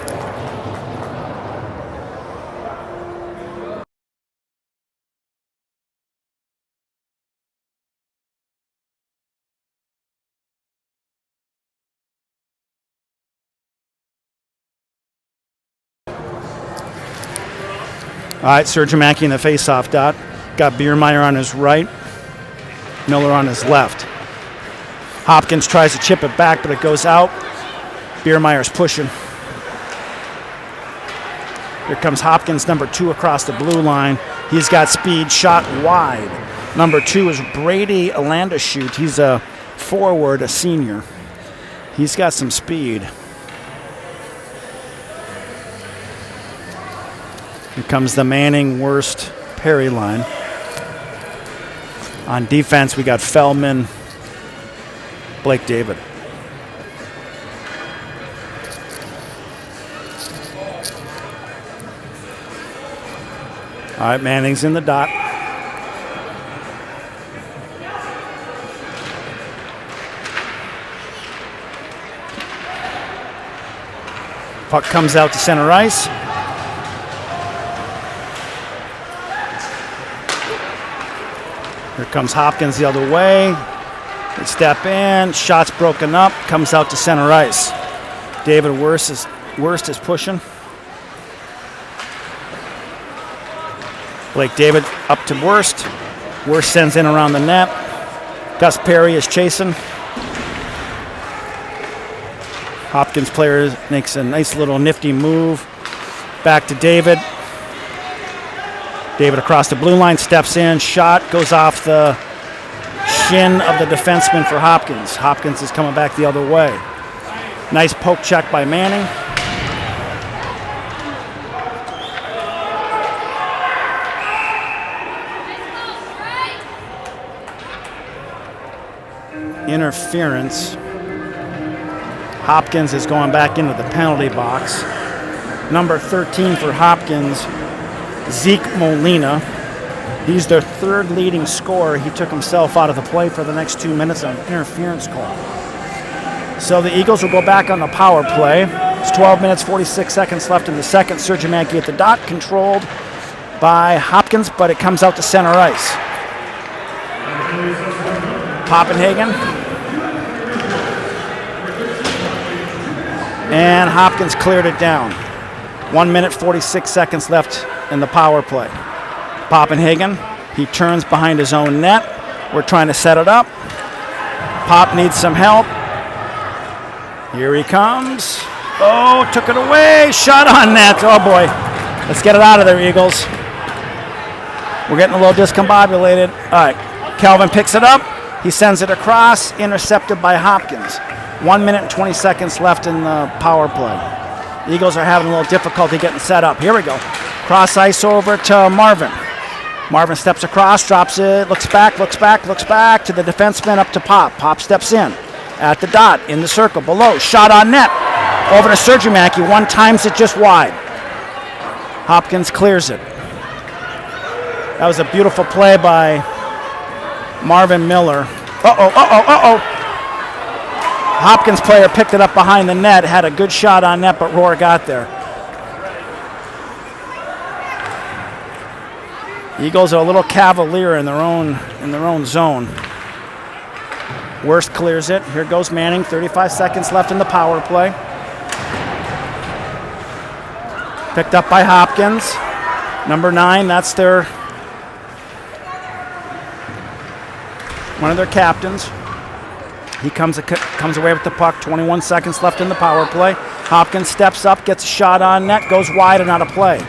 A: All right, Sergiamaki in the face-off dot. Got Biermeyer on his right, Miller on his left. Hopkins tries to chip it back, but it goes out. Biermeyer's pushing. Here comes Hopkins, number 2, across the blue line. He's got speed, shot wide. Number 2 is Brady Alandashute. He's a forward, a senior. He's got some speed. Here comes the Manning, Worst, Perry line. On defense, we got Feldman, Blake David. All right, Manning's in the dot. Puck comes out to center ice. Here comes Hopkins the other way. They step in, shot's broken up, comes out to center ice. David Worst is pushing. Blake David up to Worst. Worst sends in around the net. Gus Perry is chasing. Hopkins player makes a nice little nifty move. Back to David. David across the blue line, steps in, shot, goes off the shin of the defenseman for Hopkins. Hopkins is coming back the other way. Nice poke check by Manning. Interference. Hopkins is going back into the penalty box. Number 13 for Hopkins, Zeke Molina. He's their third leading scorer. He took himself out of the play for the next 2 minutes on an interference call. So the Eagles will go back on the power play. It's 12 minutes, 46 seconds left in the second. Sergiamaki at the dot, controlled by Hopkins, but it comes out to center ice. Poppenhagen. And Hopkins cleared it down. 1 minute, 46 seconds left in the power play. Poppenhagen, he turns behind his own net. We're trying to set it up. Pop needs some help. Here he comes. Oh, took it away. Shot on net. Oh, boy. Let's get it out of there, Eagles. We're getting a little discombobulated. All right. Calvin picks it up. He sends it across. Intercepted by Hopkins. 1 minute and 20 seconds left in the power play. Eagles are having a little difficulty getting set up. Here we go. Cross ice over to Marvin. Marvin steps across, drops it, looks back to the defenseman, up to Pop. Pop steps in at the dot, in the circle, below. Shot on net. Over to Sergiumaki. One times it just wide. Hopkins clears it. That was a beautiful play by Marvin Miller. Hopkins player picked it up behind the net, had a good shot on net, but Rohr got there. Eagles are a little cavalier in their own zone. Worst clears it. Here goes Manning. 35 seconds left in the power play. Picked up by Hopkins. Number 9, that's one of their captains. He comes away with the puck. 21 seconds left in the power play. Hopkins steps up, gets a shot on net, goes wide and out of play.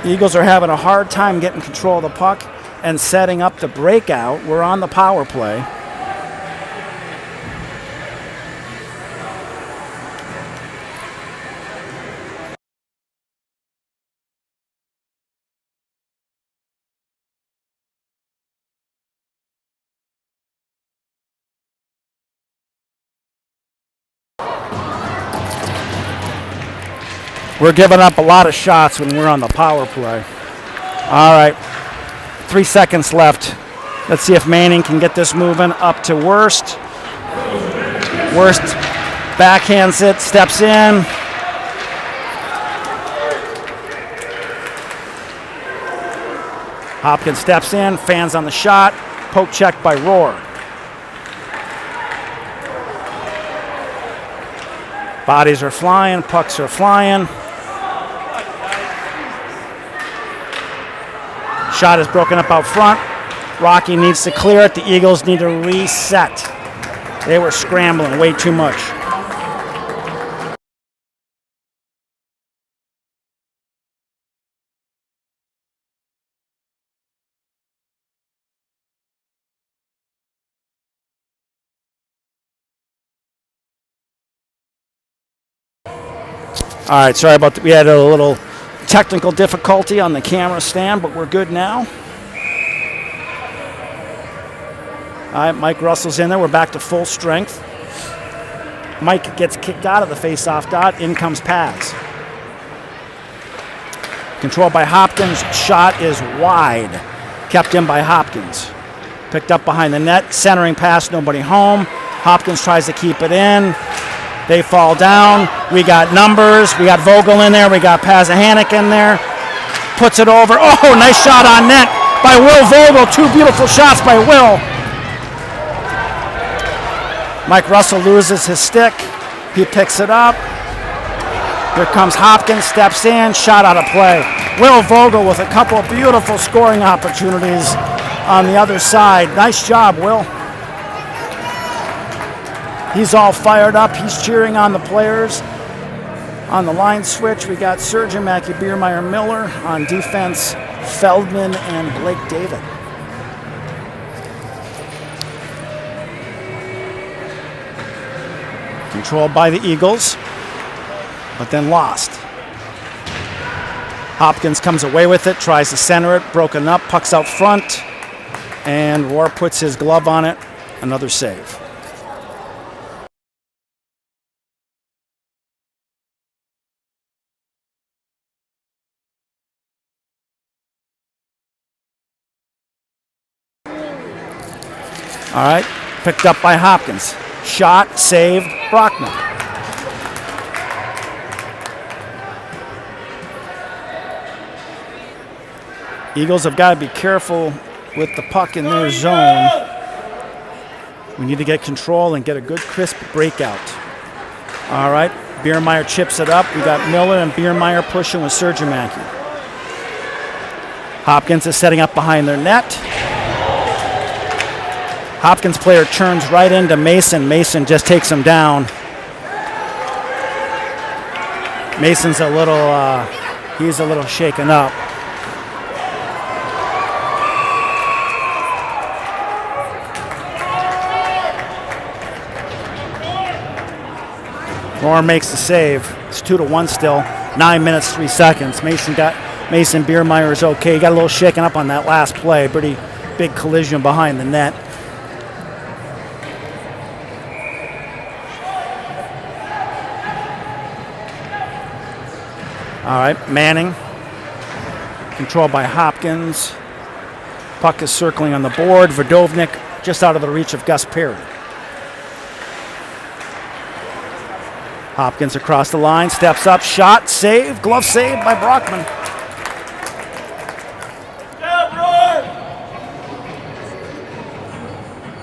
A: The Eagles are having a hard time getting control of the puck and setting up the breakout. We're on the power play. We're giving up a lot of shots when we're on the power play. All right, 3 seconds left. Let's see if Manning can get this moving up to Worst. Worst backhands it, steps in. Hopkins steps in, fans on the shot, poke check by Rohr. Bodies are flying, pucks are flying. Shot is broken up out front. Rocky needs to clear it. The Eagles need to reset. They were scrambling way too much. All right, sorry about that. We had a little technical difficulty on the camera stand, but we're good now. All right, Mike Russell's in there. We're back to full strength. Mike gets kicked out of the face-off dot. In comes Paz. Controlled by Hopkins. Shot is wide. Kept in by Hopkins. Picked up behind the net. Centering pass, nobody home. Hopkins tries to keep it in. They fall down. We got numbers. We got Vogel in there. We got Pazahanik in there. Puts it over. Oh, nice shot on net by Will Vogel. 2 beautiful shots by Will. Mike Russell loses his stick. He picks it up. Here comes Hopkins, steps in, shot out of play. Will Vogel with a couple of beautiful scoring opportunities on the other side. Nice job, Will. He's all fired up. He's cheering on the players. On the line switch, we got Sergiumaki, Biermeyer, Miller. On defense, Feldman and Blake David. Controlled by the Eagles, but then lost. Hopkins comes away with it, tries to center it, broken up, puck's out front, and Rohr puts his glove on it. Another save. All right, picked up by Hopkins. Shot, saved, Brockman. Eagles have got to be careful with the puck in their zone. We need to get control and get a good, crisp breakout. All right, Biermeyer chips it up. We got Miller and Biermeyer pushing with Sergiumaki. Hopkins is setting up behind their net. Hopkins player turns right into Mason. Mason just takes him down. Mason's he's a little shaken up. Roar makes the save. It's 2-1 still. 9 minutes, 3 seconds. Mason Biermeyer is okay. He got a little shaken up on that last play. Pretty big collision behind the net. All right, Manning, controlled by Hopkins. Puck is circling on the board. Verdovnik just out of the reach of Gus Perry. Hopkins across the line, steps up, shot, save, glove save by Brockman.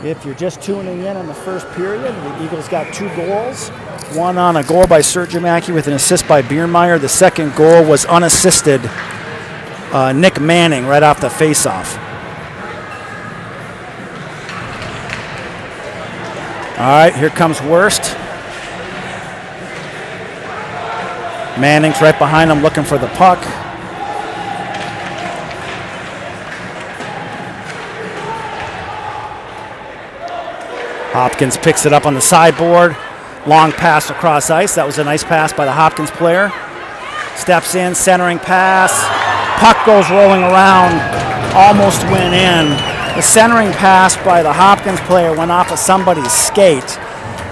A: If you're just tuning in the first period, the Eagles got 2 goals. One on a goal by Sergio Mackey with an assist by Biermeyer. The second goal was unassisted. Nick Manning right off the faceoff. All right, here comes Worst. Manning's right behind him looking for the puck. Hopkins picks it up on the sideboard. Long pass across ice. That was a nice pass by the Hopkins player. Steps in, centering pass. Puck goes rolling around, almost went in. The centering pass by the Hopkins player went off of somebody's skate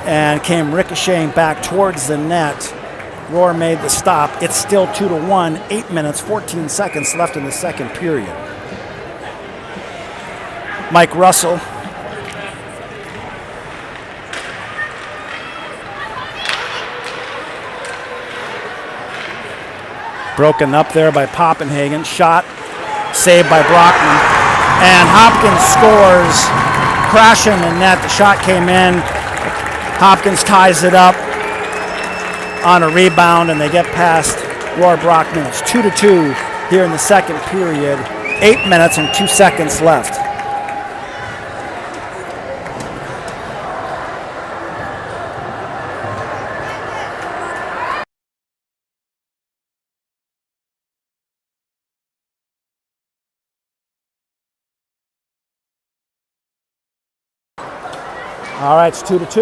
A: and came ricocheting back towards the net. Roar made the stop. It's still 2-1, 8 minutes, 14 seconds left in the second period. Mike Russell. Broken up there by Poppenhagen. Shot, saved by Brockman. And Hopkins scores, crashing the net. The shot came in. Hopkins ties it up on a rebound, and they get past Roar Brockman. It's 2-2 here in the second period. 8 minutes and 2 seconds left. All right, it's 2-2.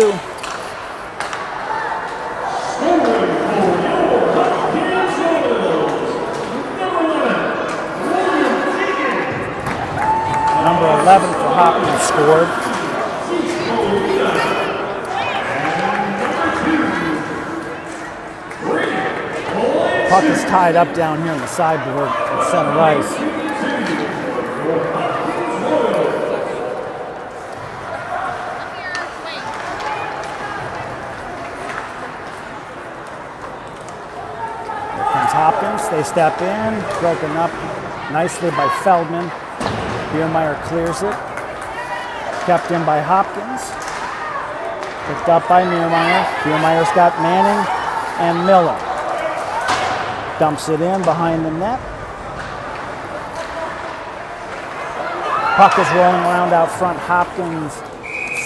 A: Number 11 for Hopkins scored. Puck is tied up down here on the sideboard at center ice. Hopkins, they step in, broken up nicely by Feldman. Biermeyer clears it. Kept in by Hopkins. Picked up by Biermeyer. Biermeyer's got Manning and Miller. Dumps it in behind the net. Puck is rolling around out front. Hopkins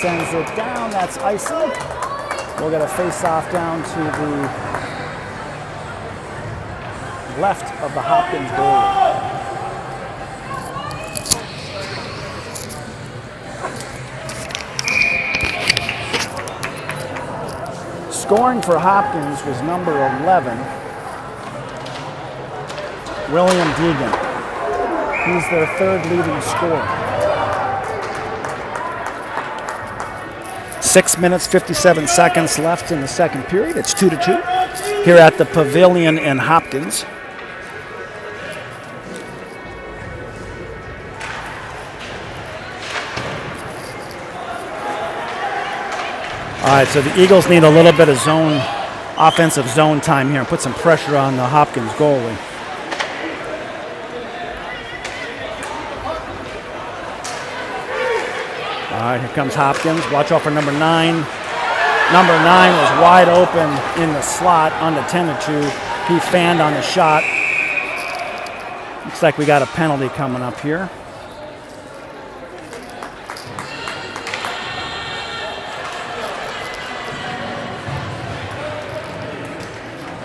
A: sends it down. That's icing. We'll get a face-off down to the left of the Hopkins goalie. Scoring for Hopkins was number 11, William Deegan. He's their third leading scorer. 6 minutes, 57 seconds left in the second period. It's 2-2 here at the Pavilion in Hopkins. All right, so the Eagles need a little bit of offensive zone time here and put some pressure on the Hopkins goalie. All right, here comes Hopkins. Watch out for number 9. Number 9 was wide open in the slot on the 10-2. He fanned on the shot. Looks like we got a penalty coming up here.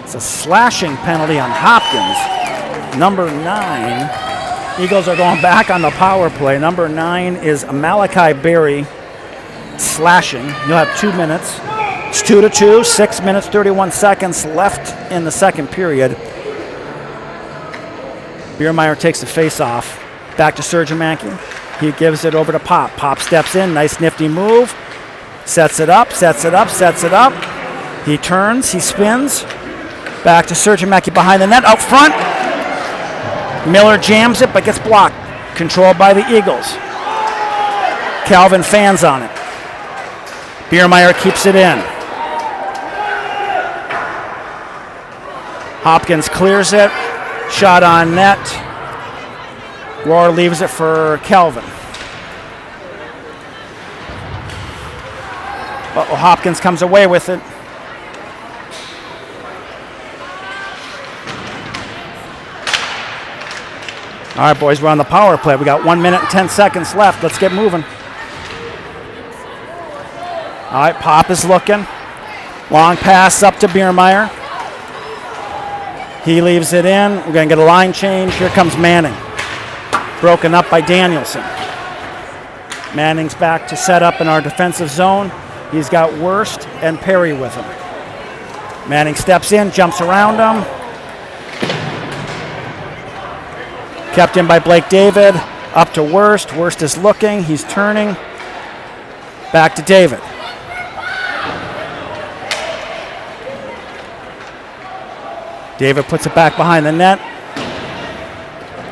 A: It's a slashing penalty on Hopkins. Number 9. Eagles are going back on the power play. Number 9 is Malachi Berry slashing. You'll have 2 minutes. It's 2-2, 6 minutes, 31 seconds left in the second period. Biermeyer takes the face off. Back to Sergimanki. He gives it over to Pop. Pop steps in. Nice nifty move. Sets it up, sets it up, sets it up. He turns, he spins. Back to Sergimanki behind the net, out front. Miller jams it, but gets blocked. Controlled by the Eagles. Calvin fans on it. Biermeyer keeps it in. Hopkins clears it. Shot on net. Rohr leaves it for Calvin. Hopkins comes away with it. All right, boys, we're on the power play. We got 1 minute and 10 seconds left. Let's get moving. All right, Pop is looking. Long pass up to Biermeyer. He leaves it in. We're going to get a line change. Here comes Manning. Broken up by Danielson. Manning's back to set up in our defensive zone. He's got Worst and Perry with him. Manning steps in, jumps around him. Kept in by Blake David. Up to Worst. Worst is looking. He's turning. Back to David. David puts it back behind the net.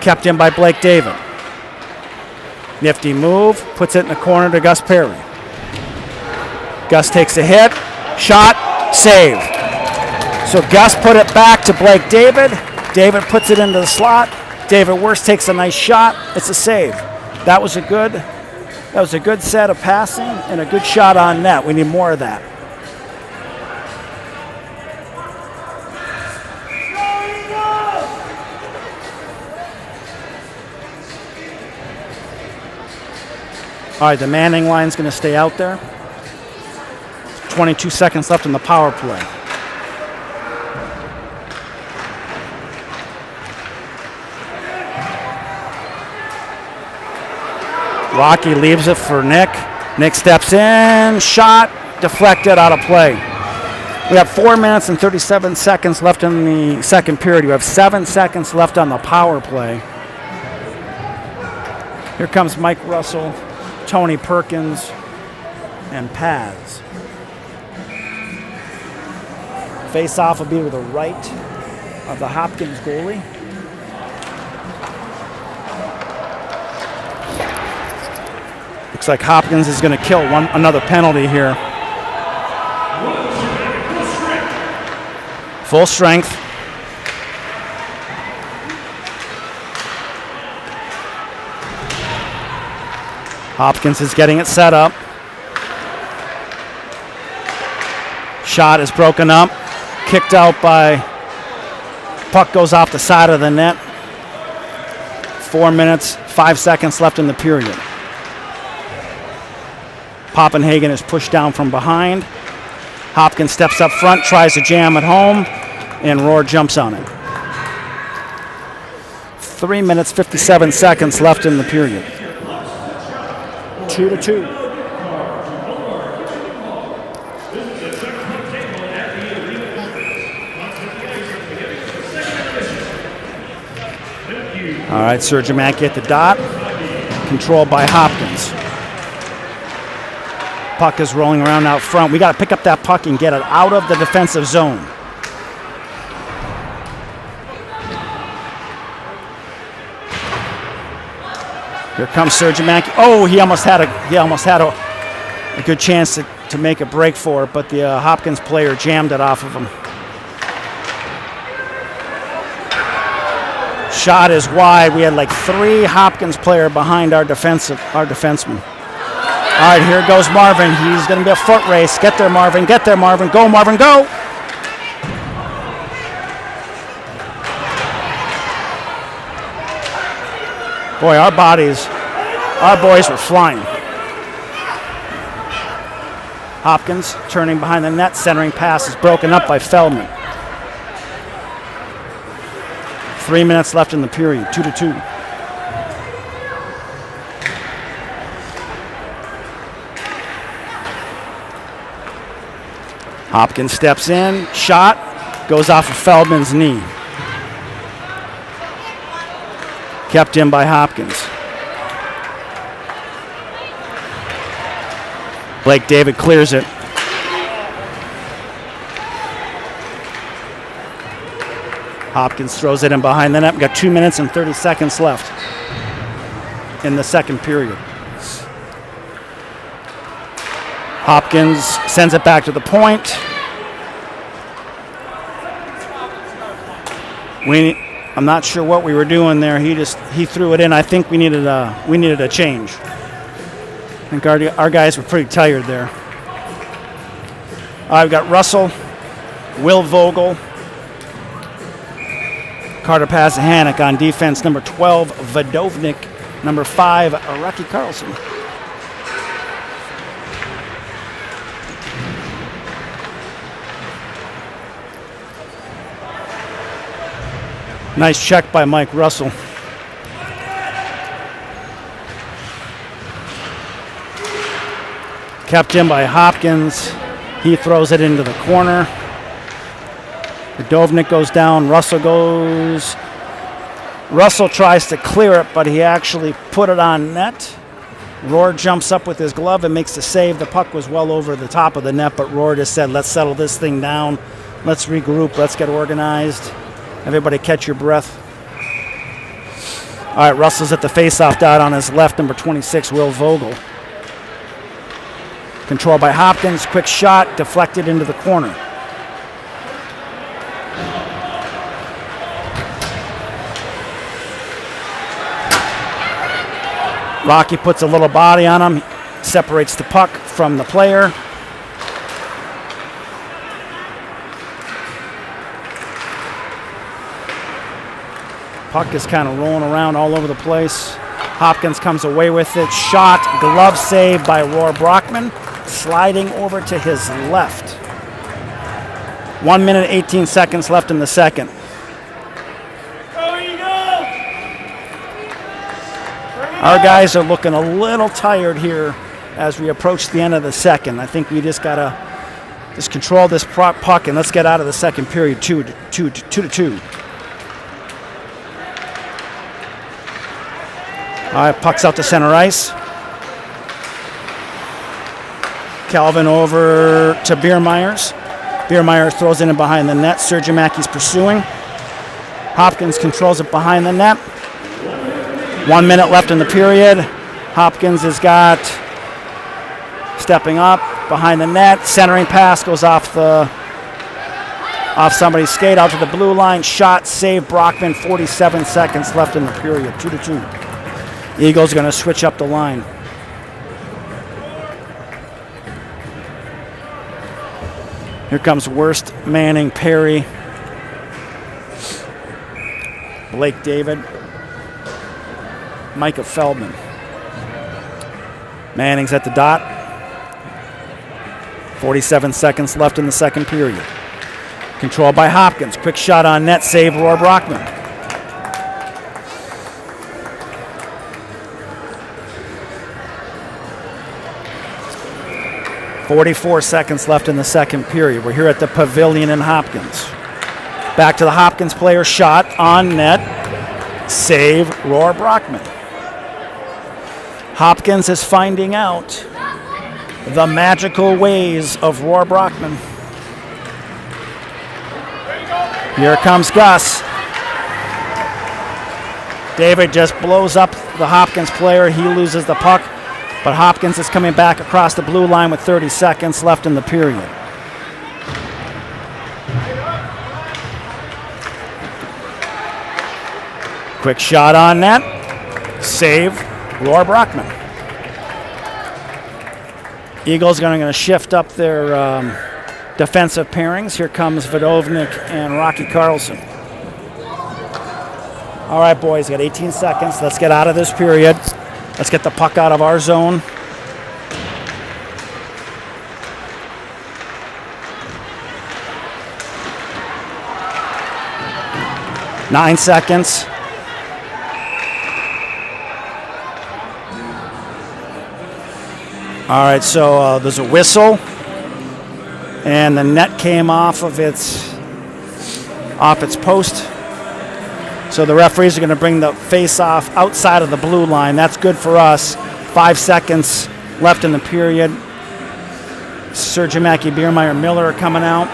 A: Kept in by Blake David. Nifty move. Puts it in the corner to Gus Perry. Gus takes a hit. Shot. Save. So Gus put it back to Blake David. David puts it into the slot. David Worst takes a nice shot. It's a save. That was a good set of passing and a good shot on net. We need more of that. All right, the Manning line's going to stay out there. 22 seconds left in the power play. Rocky leaves it for Nick. Nick steps in, shot, deflected, out of play. We have 4 minutes and 37 seconds left in the second period. We have 7 seconds left on the power play. Here comes Mike Russell, Tony Perkins, and Paz. Face-off will be to the right of the Hopkins goalie. Looks like Hopkins is going to kill another penalty here. Full strength. Hopkins is getting it set up. Shot is broken up. Kicked out by... Puck goes off the side of the net. 4 minutes, 5 seconds left in the period. Poppenhagen is pushed down from behind. Hopkins steps up front, tries to jam it home, and Rohr jumps on it. 3 minutes, 57 seconds left in the period. 2-2. All right, Sergimanki at the dot. Controlled by Hopkins. Puck is rolling around out front. We got to pick up that puck and get it out of the defensive zone. Here comes Sergimanki. Oh, he almost had a good chance to make a break for it, but the Hopkins player jammed it off of him. Shot is wide. We had like 3 Hopkins player behind our defenseman. All right, here goes Marvin. He's going to be a foot race. Get there, Marvin. Get there, Marvin. Go, Marvin, go. Boy, our boys were flying. Hopkins turning behind the net, centering pass is broken up by Feldman. 3 minutes left in the period, 2-2. Hopkins steps in, shot, goes off of Feldman's knee. Kept in by Hopkins. Blake David clears it. Hopkins throws it in behind the net. We've got 2 minutes and 30 seconds left in the second period. Hopkins sends it back to the point. I'm not sure what we were doing there. He threw it in. I think we needed a change. I think our guys were pretty tired there. I've got Russell, Will Vogel, Carter Pasahanik on defense, number 12, Vadovnik, number 5, Rocky Carlson. Nice check by Mike Russell. Kept in by Hopkins. He throws it into the corner. Vadovnik goes down. Russell tries to clear it, but he actually put it on net. Rohr jumps up with his glove and makes the save. The puck was well over the top of the net, but Rohr just said, let's settle this thing down. Let's regroup. Let's get organized. Everybody catch your breath. All right, Russell's at the faceoff dot on his left, number 26, Will Vogel. Controlled by Hopkins, quick shot, deflected into the corner. Rocky puts a little body on him, separates the puck from the player. Puck is kind of rolling around all over the place. Hopkins comes away with it. Shot, glove save by Rohr Brockman, sliding over to his left. 1 minute, 18 seconds left in the second. Our guys are looking a little tired here as we approach the end of the second. I think we just got to control this puck and let's get out of the second period, 2-2. All right, puck's out to center ice. Calvin over to Biermeyers. Biermeyers throws it in behind the net. Sergimaki's pursuing. Hopkins controls it behind the net. 1 minute left in the period. Hopkins has got stepping up behind the net. Centering pass goes off somebody's skate out to the blue line. Shot, save Brockman. 47 seconds left in the period. 2-2. Eagles are going to switch up the line. Here comes Worst, Manning, Perry, Blake David, Micah Feldman. Manning's at the dot. 47 seconds left in the second period. Controlled by Hopkins. Quick shot on net, save Rohr Brockman. 44 seconds left in the second period. We're here at the Pavilion in Hopkins. Back to the Hopkins player, shot on net, save Rohr Brockman. Hopkins is finding out the magical ways of Rohr Brockman. Here comes Gus. David just blows up the Hopkins player. He loses the puck. But Hopkins is coming back across the blue line with 30 seconds left in the period. Quick shot on net. Save Rohr Brockman. Eagles are going to shift up their defensive pairings. Here comes Vadovnik and Rocky Carlson. All right, boys, got 18 seconds. Let's get out of this period. Let's get the puck out of our zone. Nine seconds. All right, so there's a whistle, and the net came off its post. So the referees are going to bring the face-off outside of the blue line. That's good for us. 5 seconds left in the period. Sergimaki, Biermeyer, Miller are coming out.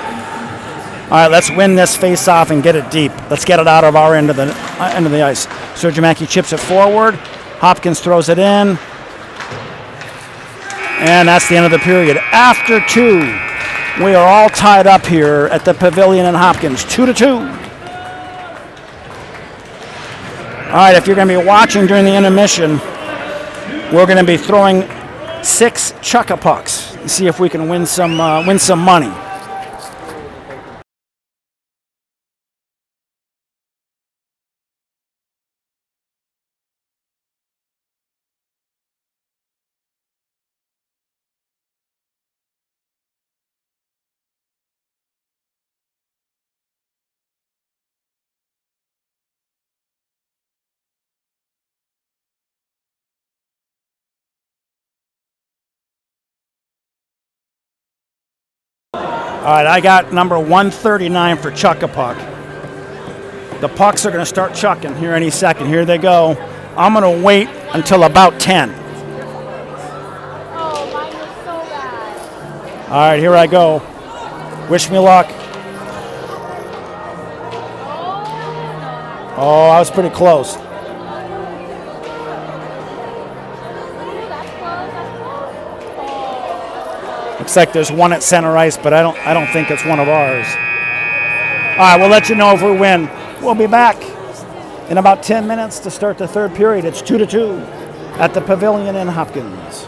A: All right, let's win this face-off and get it deep. Let's get it out of our end of the ice. Sergimaki chips it forward. Hopkins throws it in. And that's the end of the period. After 2, we are all tied up here at the Pavilion in Hopkins, 2-2. All right, if you're going to be watching during the intermission, we're going to be throwing 6 chuck-a-pucks to see if we can win some money. All right, I got number 139 for chuck-a-puck. The pucks are going to start chucking here any second. Here they go. I'm going to wait until about 10.
B: Oh, mine was so bad.
A: All right, here I go. Wish me luck. Oh, I was pretty close. Looks like there's one at center ice, but I don't think it's one of ours. All right, we'll let you know if we win. We'll be back in about 10 minutes to start the third period. It's 2-2 at the Pavilion in Hopkins.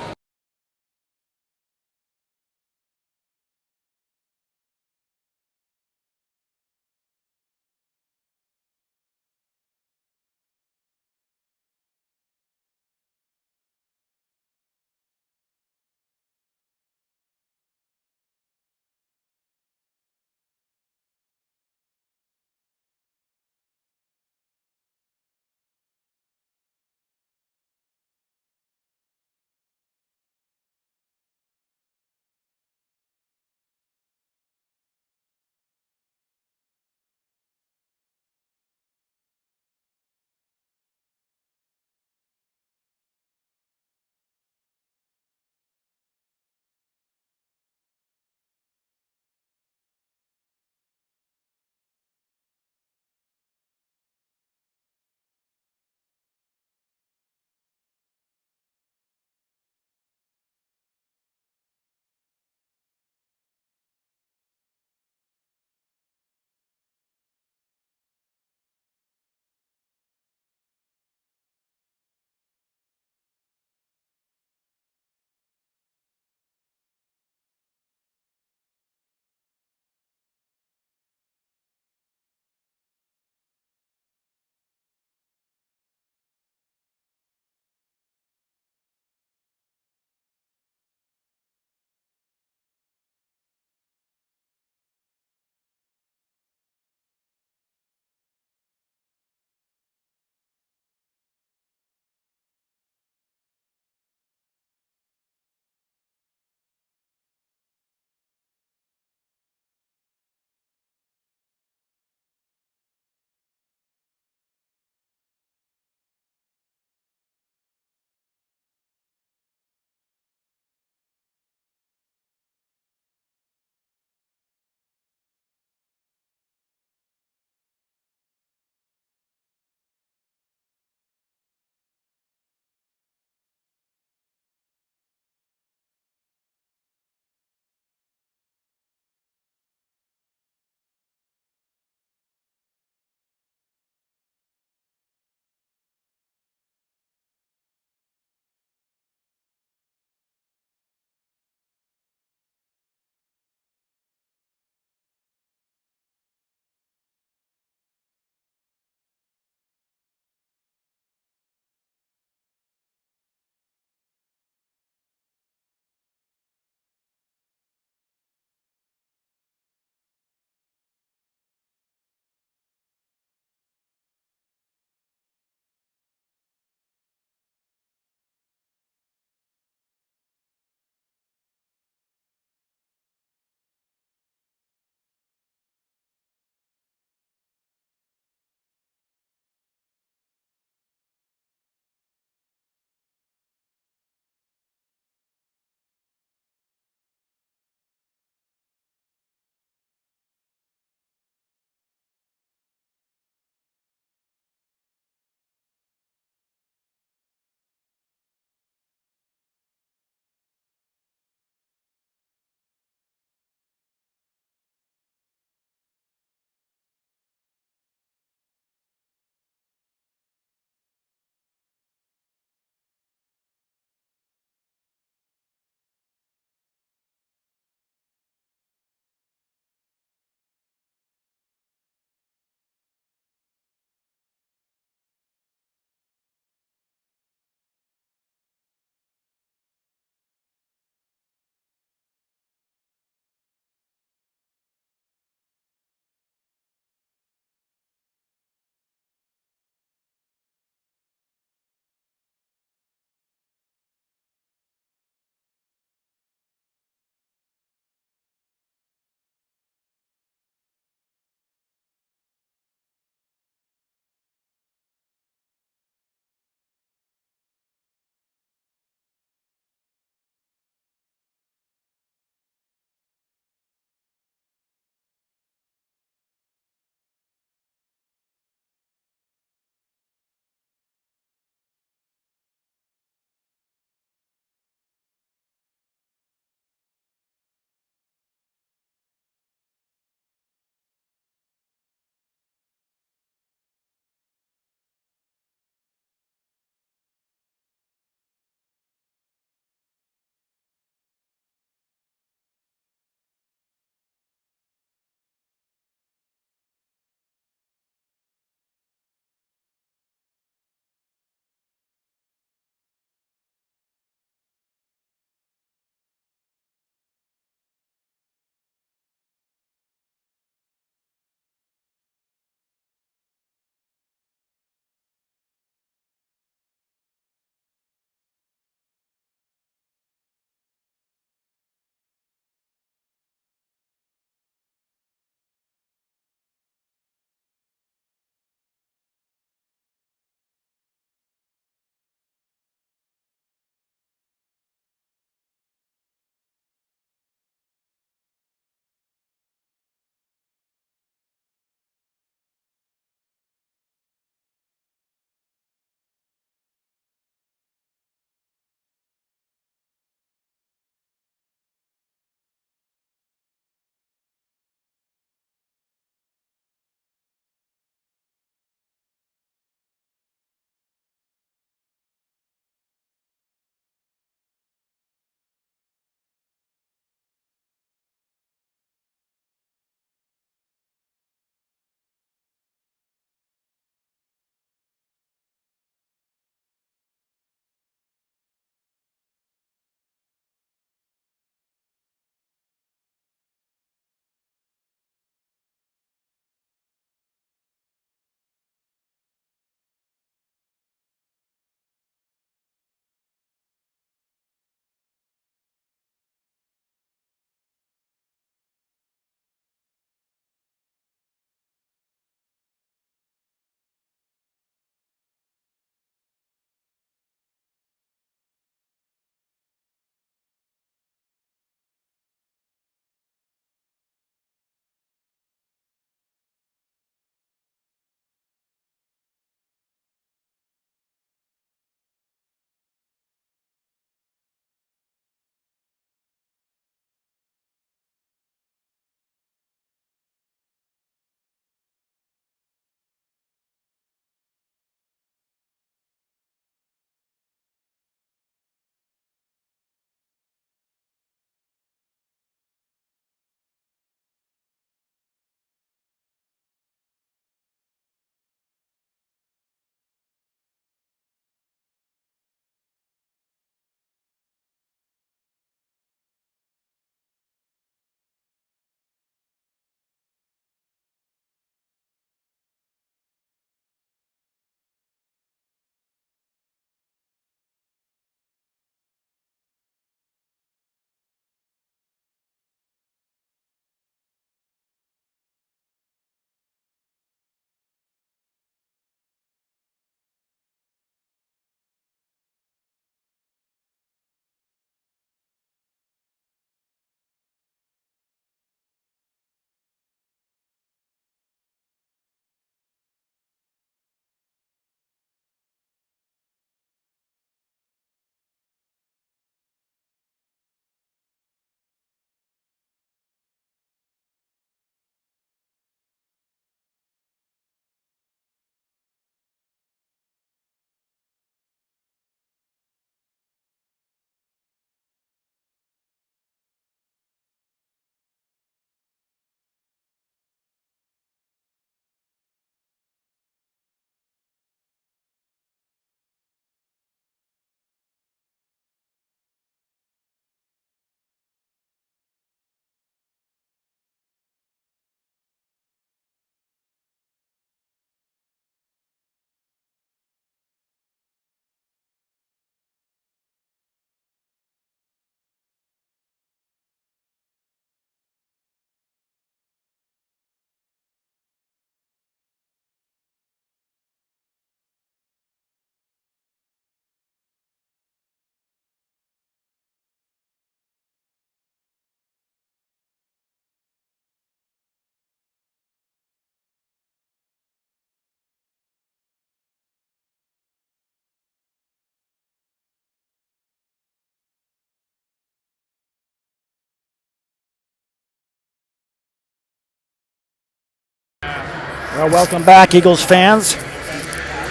A: Well, welcome back, Eagles fans.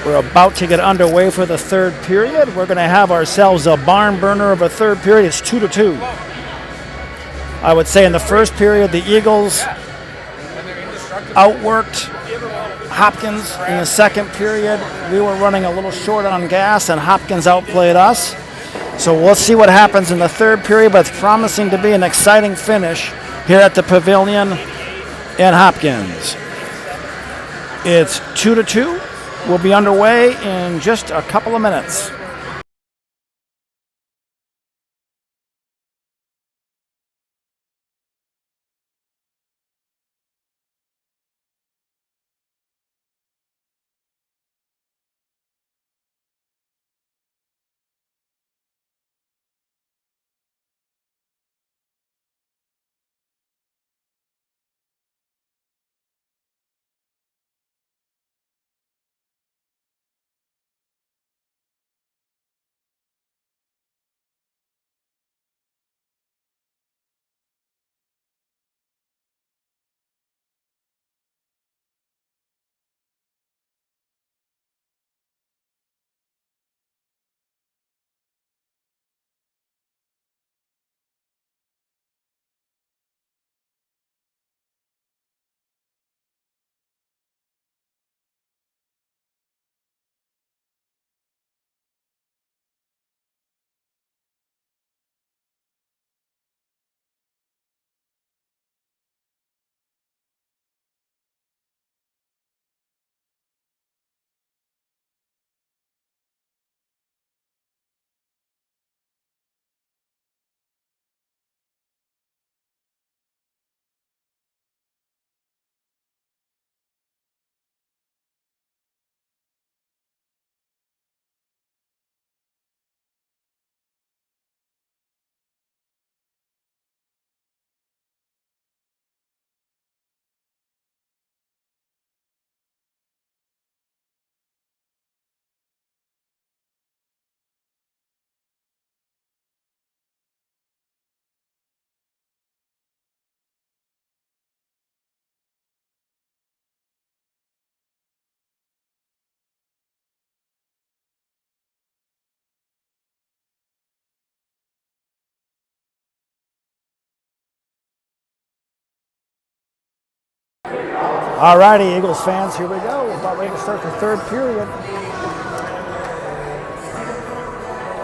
A: We're about to get underway for the third period. We're going to have ourselves a barn burner of a third period. It's 2-2. I would say in the first period, the Eagles outworked Hopkins. In the second period, we were running a little short on gas, and Hopkins outplayed us. So we'll see what happens in the third period, but it's promising to be an exciting finish here at the Pavilion in Hopkins. It's 2-2. We'll be underway in just a couple of minutes. All righty, Eagles fans, here we go. We're about ready to start the third period.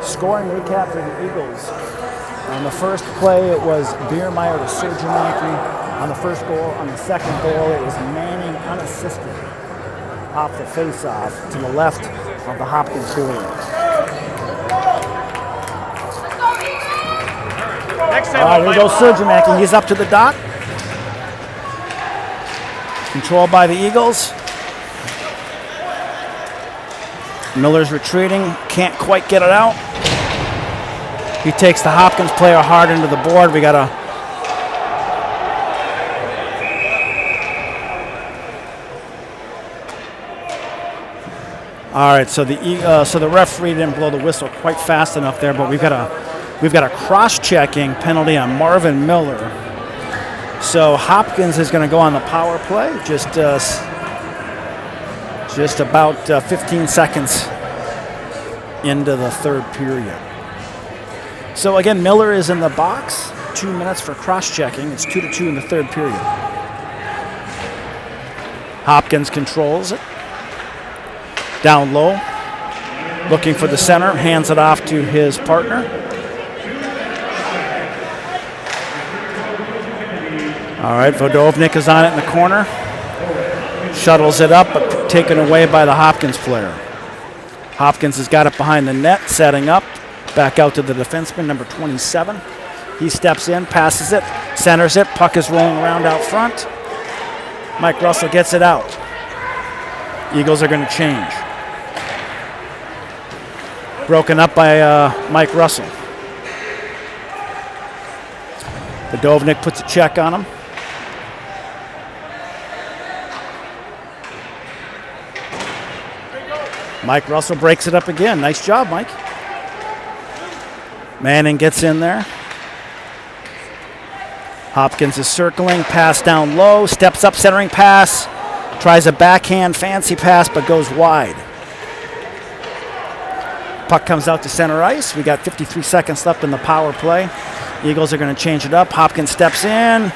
A: Scoring recap for the Eagles. On the first play, it was Biermeyer to Sergianaki on the first goal. On the second goal, it was Manning unassisted off the face-off to the left of the Hopkins goal. All right, here goes Sergianaki. He's up to the dot. Controlled by the Eagles. Miller's retreating, can't quite get it out. He takes the Hopkins player hard into the board. We got a all right. So the referee didn't blow the whistle quite fast enough there, but we've got a cross-checking penalty on Marvin Miller. So Hopkins is going to go on the power play, just about 15 seconds into the third period. So again, Miller is in the box. 2 minutes for cross-checking. It's 2-2 in the third period. Hopkins controls it. Down low, looking for the center, hands it off to his partner. All right, Vodovnik is on it in the corner. Shuttles it up, but taken away by the Hopkins player. Hopkins has got it behind the net, setting up. Back out to the defenseman, number 27. He steps in, passes it, centers it. Puck is rolling around out front. Mike Russell gets it out. Eagles are going to change. Broken up by Mike Russell. Vodovnik puts a check on him. Mike Russell breaks it up again. Nice job, Mike. Manning gets in there. Hopkins is circling, pass down low, steps up, centering pass. Tries a backhand fancy pass, but goes wide. Puck comes out to center ice. We got 53 seconds left in the power play. Eagles are going to change it up. Hopkins steps in.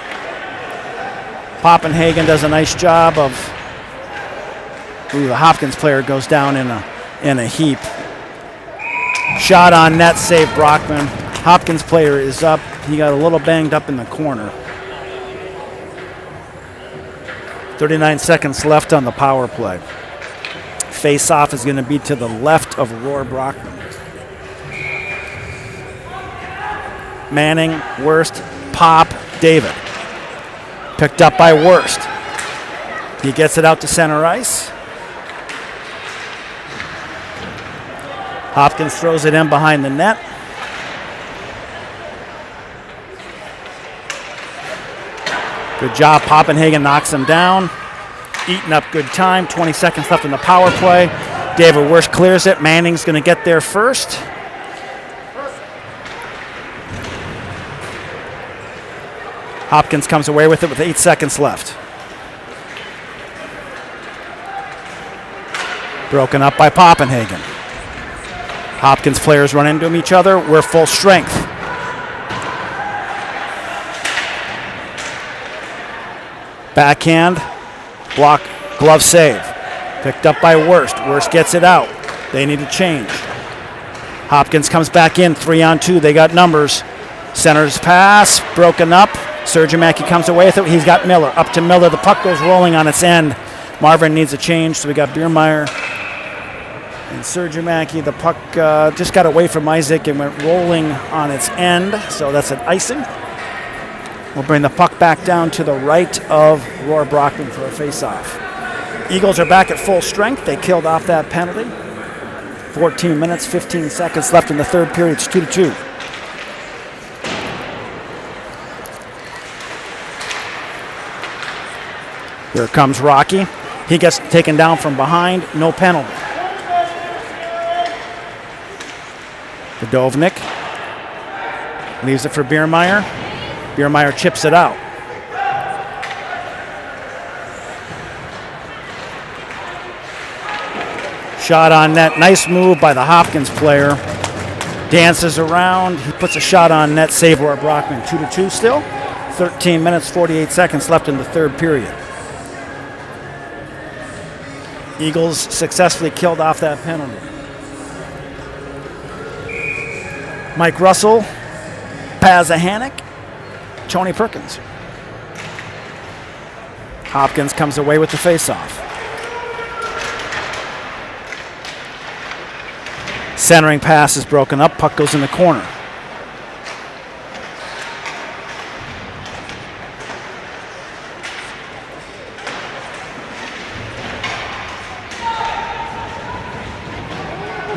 A: Poppenhagen does a nice job of. The Hopkins player goes down in a heap. Shot on net, save Brockman. Hopkins player is up. He got a little banged up in the corner. 39 seconds left on the power play. Face-off is going to be to the left of Roar Brockman. Manning, Worst, Pop, David. Picked up by Worst. He gets it out to center ice. Hopkins throws it in behind the net. Good job. Poppenhagen knocks him down. Eating up good time. 20 seconds left in the power play. David Worst clears it. Manning's going to get there first. Hopkins comes away with it with 8 seconds left. Broken up by Poppenhagen. Hopkins players run into each other. We're full strength. Backhand, block, glove save. Picked up by Worst. Worst gets it out. They need to change. Hopkins comes back in, 3-on-2. They got numbers. Center's pass, broken up. Sergimacky comes away with it. He's got Miller. Up to Miller. The puck goes rolling on its end. Marvin needs a change, so we got Biermeyer and Sergimacky. The puck just got away from Isaac and went rolling on its end, so that's an icing. We'll bring the puck back down to the right of Roar Brockman for a face-off. Eagles are back at full strength. They killed off that penalty. 14 minutes, 15 seconds left in the third period. It's 2-2. Here comes Rocky. He gets taken down from behind. No penalty. Vidovnik leaves it for Biermeyer. Biermeyer chips it out. Shot on net. Nice move by the Hopkins player. Dances around. He puts a shot on net. Save Roar Brockman. 2-2 still. 13 minutes, 48 seconds left in the third period. Eagles successfully killed off that penalty. Mike Russell, Pazahanik, Tony Perkins. Hopkins comes away with the faceoff. Centering pass is broken up. Puck goes in the corner.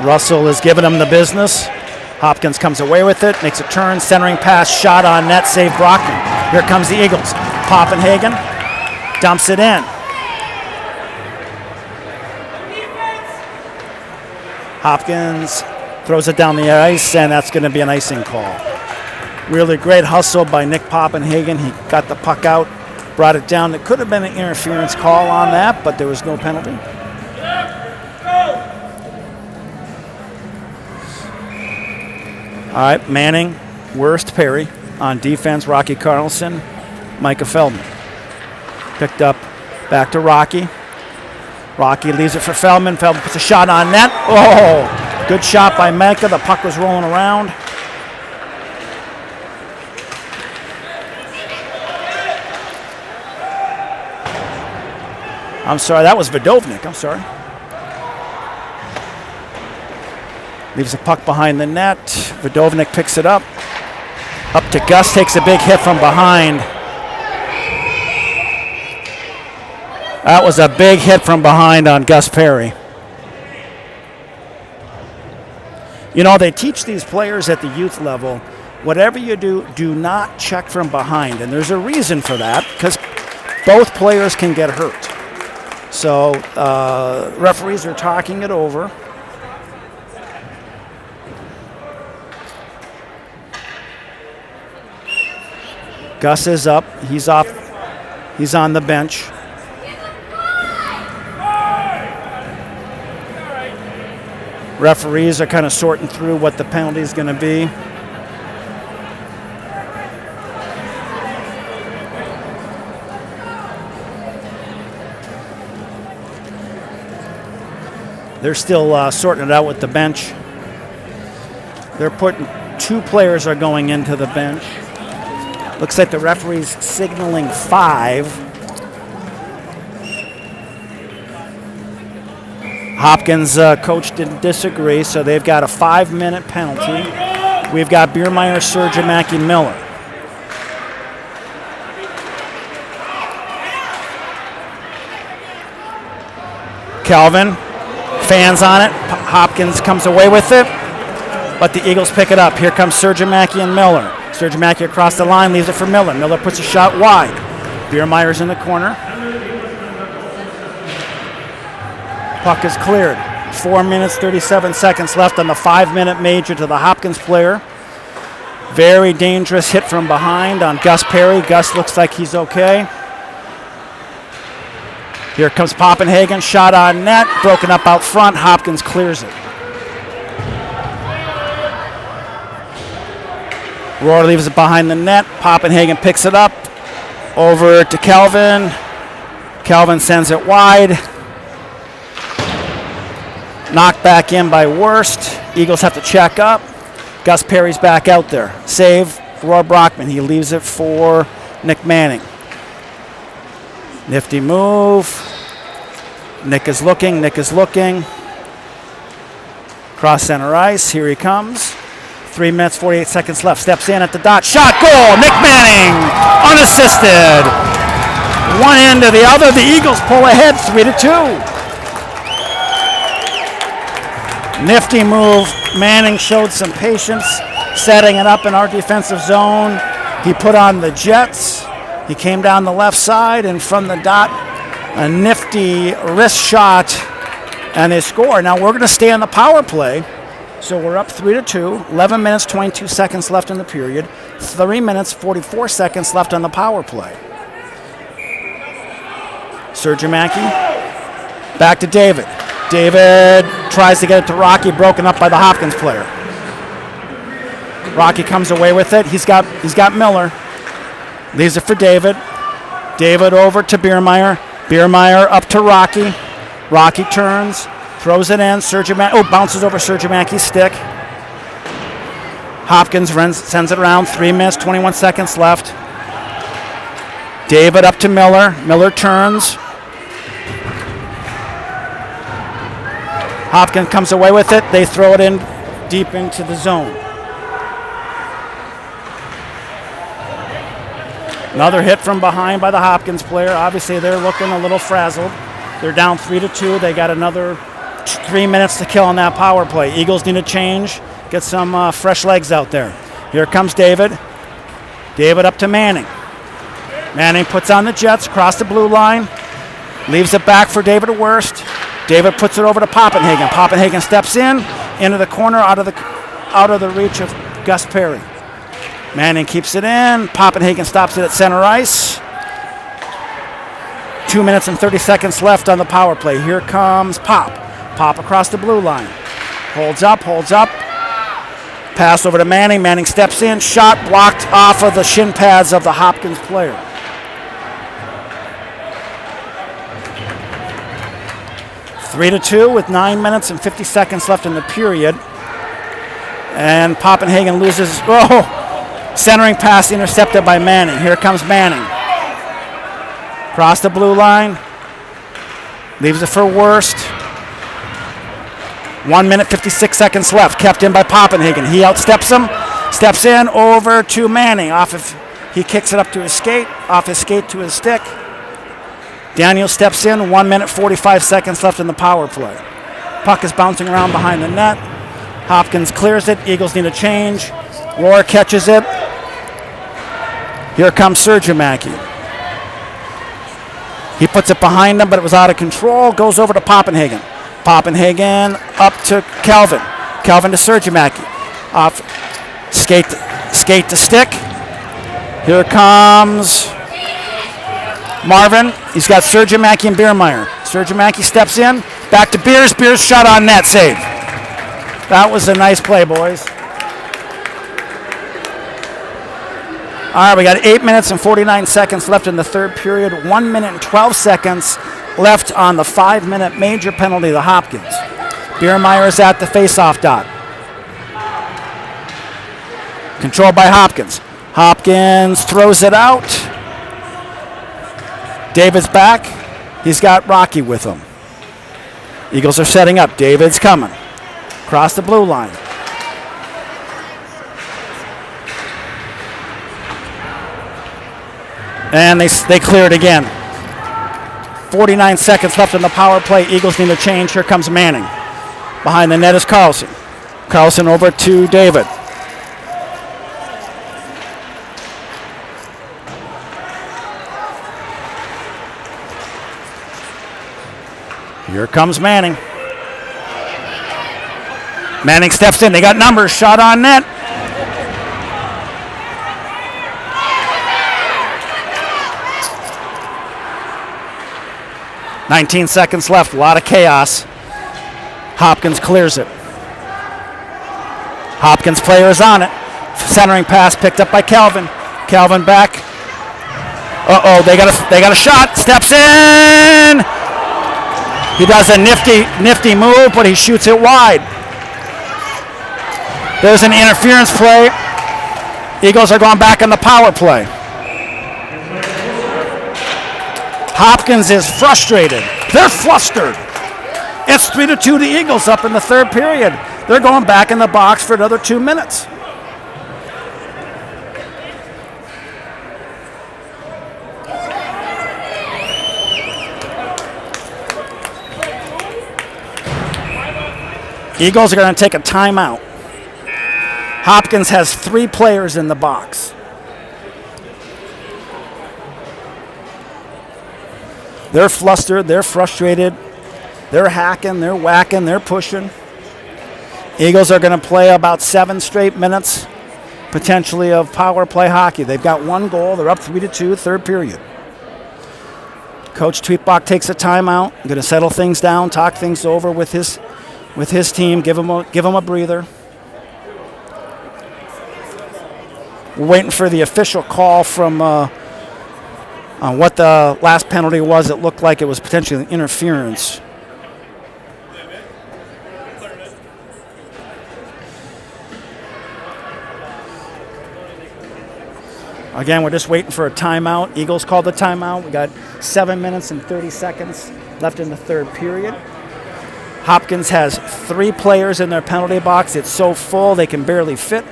A: Russell is giving him the business. Hopkins comes away with it, makes a turn, centering pass, shot on net, save Brockman. Here comes the Eagles. Poppenhagen dumps it in. Hopkins throws it down the ice, and that's going to be an icing call. Really great hustle by Nick Poppenhagen. He got the puck out, brought it down. It could have been an interference call on that, but there was no penalty. All right, Manning, Worst, Perry. On defense, Rocky Carlson, Micah Feldman. Picked up, back to Rocky. Rocky leaves it for Feldman. Feldman puts a shot on net. Oh, good shot by Micah. The puck was rolling around. I'm sorry, that was Vidovnik. I'm sorry. Leaves the puck behind the net. Vidovnik picks it up. Up to Gus, takes a big hit from behind. That was a big hit from behind on Gus Perry. You know, they teach these players at the youth level, whatever you do, do not check from behind. And there's a reason for that, because both players can get hurt. So referees are talking it over. Gus is up. He's off. He's on the bench. Referees are kind of sorting through what the penalty is going to be. They're still sorting it out with the bench. They're putting 2 players are going into the bench. Looks like the referee's signaling 5. Hopkins coach didn't disagree, so they've got a 5-minute penalty. We've got Biermeyer, Sergimaki, Miller. Calvin, fans on it. Hopkins comes away with it, but the Eagles pick it up. Here comes Sergimaki and Miller. Sergimaki across the line, leaves it for Miller. Miller puts a shot wide. Biermeyer's in the corner. Puck is cleared. 4 minutes, 37 seconds left on the 5-minute major to the Hopkins player. Very dangerous hit from behind on Gus Perry. Gus looks like he's okay. Here comes Poppenhagen, shot on net, broken up out front. Hopkins clears it. Rohr leaves it behind the net. Poppenhagen picks it up. Over to Calvin. Calvin sends it wide. Knocked back in by Worst. Eagles have to check up. Gus Perry's back out there. Save, Rohr Brockman. He leaves it for Nick Manning. Nifty move. Nick is looking. Cross center ice. Here he comes. 3 minutes, 48 seconds left. Steps in at the dot. Shot, goal. Nick Manning, unassisted. One end to the other. The Eagles pull ahead 3-2. Nifty move. Manning showed some patience, setting it up in our defensive zone. He put on the Jets. He came down the left side, and from the dot, a nifty wrist shot, and they score. Now we're going to stay on the power play. So we're up 3-2. 11 minutes, 22 seconds left in the period. 3 minutes, 44 seconds left on the power play. Sergimaki. Back to David. David tries to get it to Rocky, broken up by the Hopkins player. Rocky comes away with it. He's got Miller. Leaves it for David. David over to Biermeyer. Biermeyer up to Rocky. Rocky turns, throws it in. Bounces over Sergimaki's stick. Hopkins sends it around. 3 minutes, 21 seconds left. David up to Miller. Miller turns. Hopkins comes away with it. They throw it in deep into the zone. Another hit from behind by the Hopkins player. Obviously, they're looking a little frazzled. They're down 3-2. They got another 3 minutes to kill on that power play. Eagles need a change. Get some fresh legs out there. Here comes David. David up to Manning. Manning puts on the Jets across the blue line. Leaves it back for David Worst. David puts it over to Poppenhagen. Poppenhagen steps into the corner, out of the reach of Gus Perry. Manning keeps it in. Poppenhagen stops it at center ice. 2 minutes and 30 seconds left on the power play. Here comes Pop. Pop across the blue line. Holds up. Pass over to Manning. Manning steps in. Shot blocked off of the shin pads of the Hopkins player. Three to two with 9 minutes and 50 seconds left in the period. And Poppenhagen loses. Centering pass intercepted by Manning. Here comes Manning. Across the blue line. Leaves it for Worst. 1 minute, 56 seconds left. Kept in by Poppenhagen. He outsteps him. Steps in over to Manning. He kicks it up to his skate. Off his skate to his stick. Daniel steps in. 1 minute, 45 seconds left in the power play. Puck is bouncing around behind the net. Hopkins clears it. Eagles need a change. Rohr catches it. Here comes Sergimaki. He puts it behind him, but it was out of control. Goes over to Poppenhagen. Poppenhagen up to Calvin. Calvin to Sergimaki. Off skate to stick. Here comes Marvin. He's got Sergimaki and Biermeyer. Sergimaki steps in. Back to Beers. Beers shot on net. Save. That was a nice play, boys. All right, we got 8 minutes and 49 seconds left in the third period. 1 minute and 12 seconds left on the 5-minute major penalty to Hopkins. Biermeyer is at the face-off dot. Controlled by Hopkins. Hopkins throws it out. David's back. He's got Rocky with him. Eagles are setting up. David's coming. Across the blue line. And they clear it again. 49 seconds left in the power play. Eagles need a change. Here comes Manning. Behind the net is Carlson. Carlson over to David. Here comes Manning. Manning steps in. They got numbers. Shot on net. "19 seconds left. A lot of chaos. Hopkins clears it. Hopkins player is on it. Centering pass picked up by Calvin. Calvin back. Uh-oh, they got a shot. Steps in. He does a nifty move, but he shoots it wide. There's an interference play. Eagles are going back in the power play. Hopkins is frustrated. They're flustered. It's 3-2 to Eagles up in the third period. They're going back in the box for another 2 minutes. Eagles are going to take a timeout. Hopkins has 3 players in the box. They're flustered, they're frustrated, they're hacking, they're whacking, they're pushing. Eagles are going to play about 7 straight minutes, potentially, of power play hockey. They've got 1 goal, they're up 3-2, third period. Coach Tweetbach takes a timeout, going to settle things down, talk things over with his team, give him a breather. We're waiting for the official call from on what the last penalty was. It looked like it was potentially an interference. Again, we're just waiting for a timeout. Eagles called the timeout. We got 7 minutes and 30 seconds left in the third period. Hopkins has 3 players in their penalty box. It's so full they can barely fit.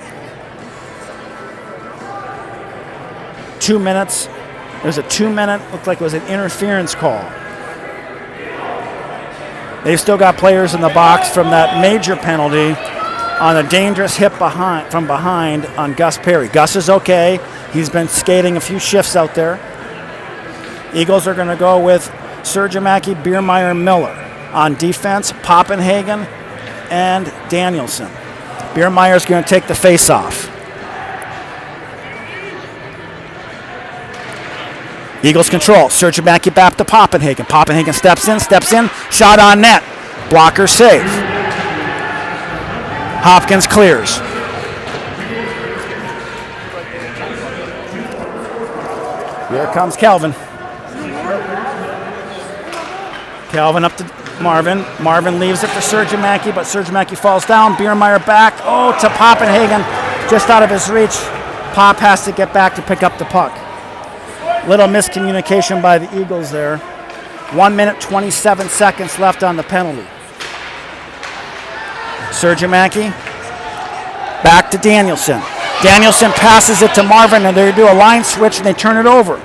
A: 2 minutes. There's a 2-minute, looked like it was an interference call. They've still got players in the box from that major penalty on a dangerous hit from behind on Gus Perry. Gus is okay. He's been skating a few shifts out there. Eagles are going to go with Sergiamaki, Biermeyer, Miller. On defense, Poppenhagen and Danielson. Biermeyer's going to take the face-off. Eagles control. Sergiamaki back to Poppenhagen. Poppenhagen steps in. Shot on net. Blocker save. Hopkins clears. Here comes Calvin. Calvin up to Marvin. Marvin leaves it for Sergiamaki, but Sergiamaki falls down. Biermeyer back. Oh, to Poppenhagen. Just out of his reach. Pop has to get back to pick up the puck. Little miscommunication by the Eagles there. 1 minute, 27 seconds left on the penalty. Sergiamaki. Back to Danielson. Danielson passes it to Marvin, and they do a line switch, and they turn it over.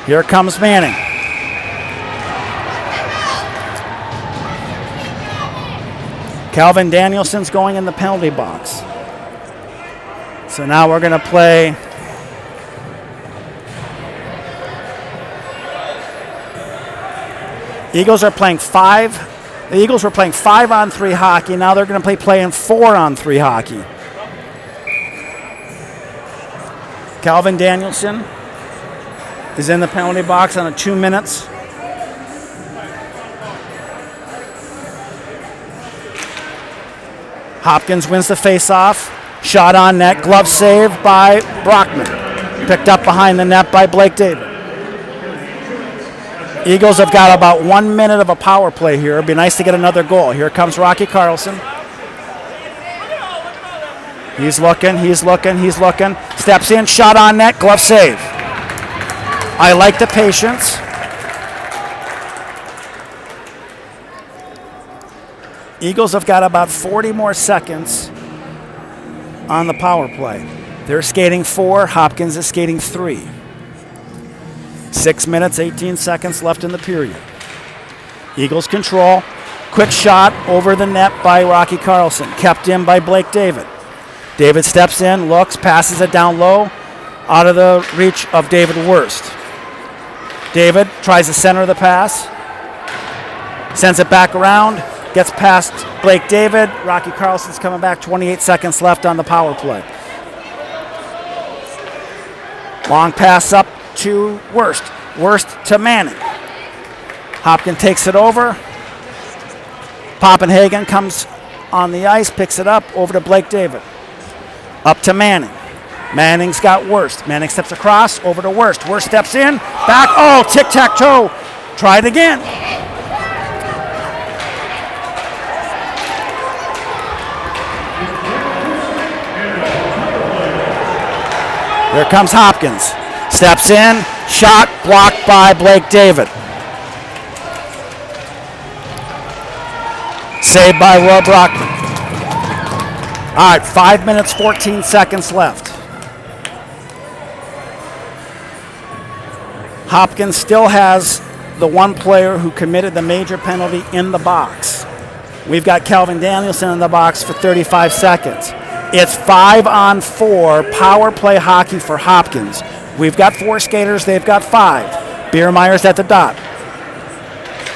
A: Here comes Manning. Calvin Danielson's going in the penalty box. So now we're going to play Eagles are playing 5. The Eagles were playing 5-on-3 hockey. Now they're going to playing 4-on-3 hockey. Calvin Danielson is in the penalty box on a 2 minutes. Hopkins wins the face-off. Shot on net, glove save by Brockman. Picked up behind the net by Blake David. Eagles have got about 1 minute of a power play here. It'd be nice to get another goal. Here comes Rocky Carlson. He's looking. Steps in, shot on net, glove save. I like the patience. Eagles have got about 40 more seconds on the power play. They're skating 4, Hopkins is skating 3. 6 minutes, 18 seconds left in the period. Eagles control. Quick shot over the net by Rocky Carlson. Kept in by Blake David. David steps in, looks, passes it down low, out of the reach of David Wurst. David tries to center the pass, sends it back around, gets past Blake David. Rocky Carlson's coming back, 28 seconds left on the power play. Long pass up to Wurst. Wurst to Manning. Hopkins takes it over. Poppenhagen comes on the ice, picks it up, over to Blake David. Up to Manning. Manning's got Wurst. Manning steps across, over to Wurst. Wurst steps in, back, oh, tic-tac-toe. Try it again. Here comes Hopkins. Steps in, shot blocked by Blake David. Saved by Roy Brockman. All right, 5 minutes, 14 seconds left. Hopkins still has the one player who committed the major penalty in the box. We've got Calvin Danielson in the box for 35 seconds. It's 5-on-4 power play hockey for Hopkins. We've got 4 skaters, they've got 5. Biermeier's at the dot.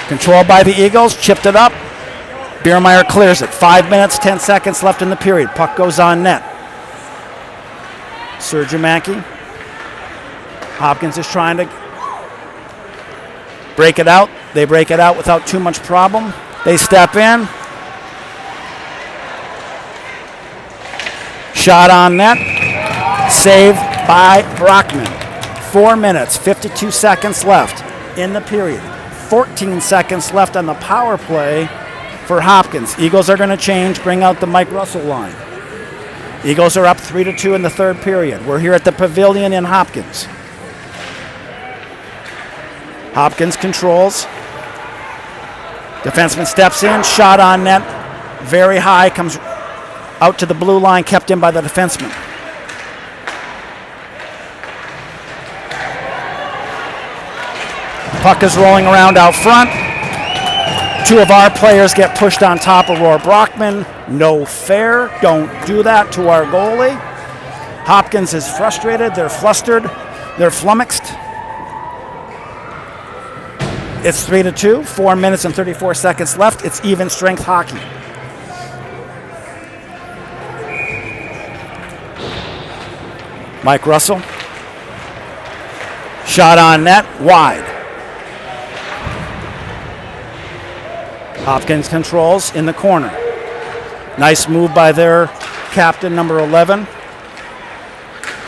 A: Controlled by the Eagles, chipped it up. Biermeier clears it. 5 minutes, 10 seconds left in the period. Puck goes on net. Sergimanki. Hopkins is trying to break it out. They break it out without too much problem. They step in. Shot on net. Save by Brockman. 4 minutes, 52 seconds left in the period. 14 seconds left on the power play for Hopkins. Eagles are going to change, bring out the Mike Russell line. Eagles are up 3-2 in the third period. We're here at the Pavilion in Hopkins. Hopkins controls. Defenseman steps in, shot on net, very high, comes out to the blue line, kept in by the defenseman. Puck is rolling around out front. 2 of our players get pushed on top of Roy Brockman. No fair. Don't do that to our goalie. Hopkins is frustrated. They're flustered. They're flummoxed. It's 3-2. 4 minutes and 34 seconds left. It's even strength hockey. Mike Russell. Shot on net. Wide. Hopkins controls in the corner. Nice move by their captain, number 11.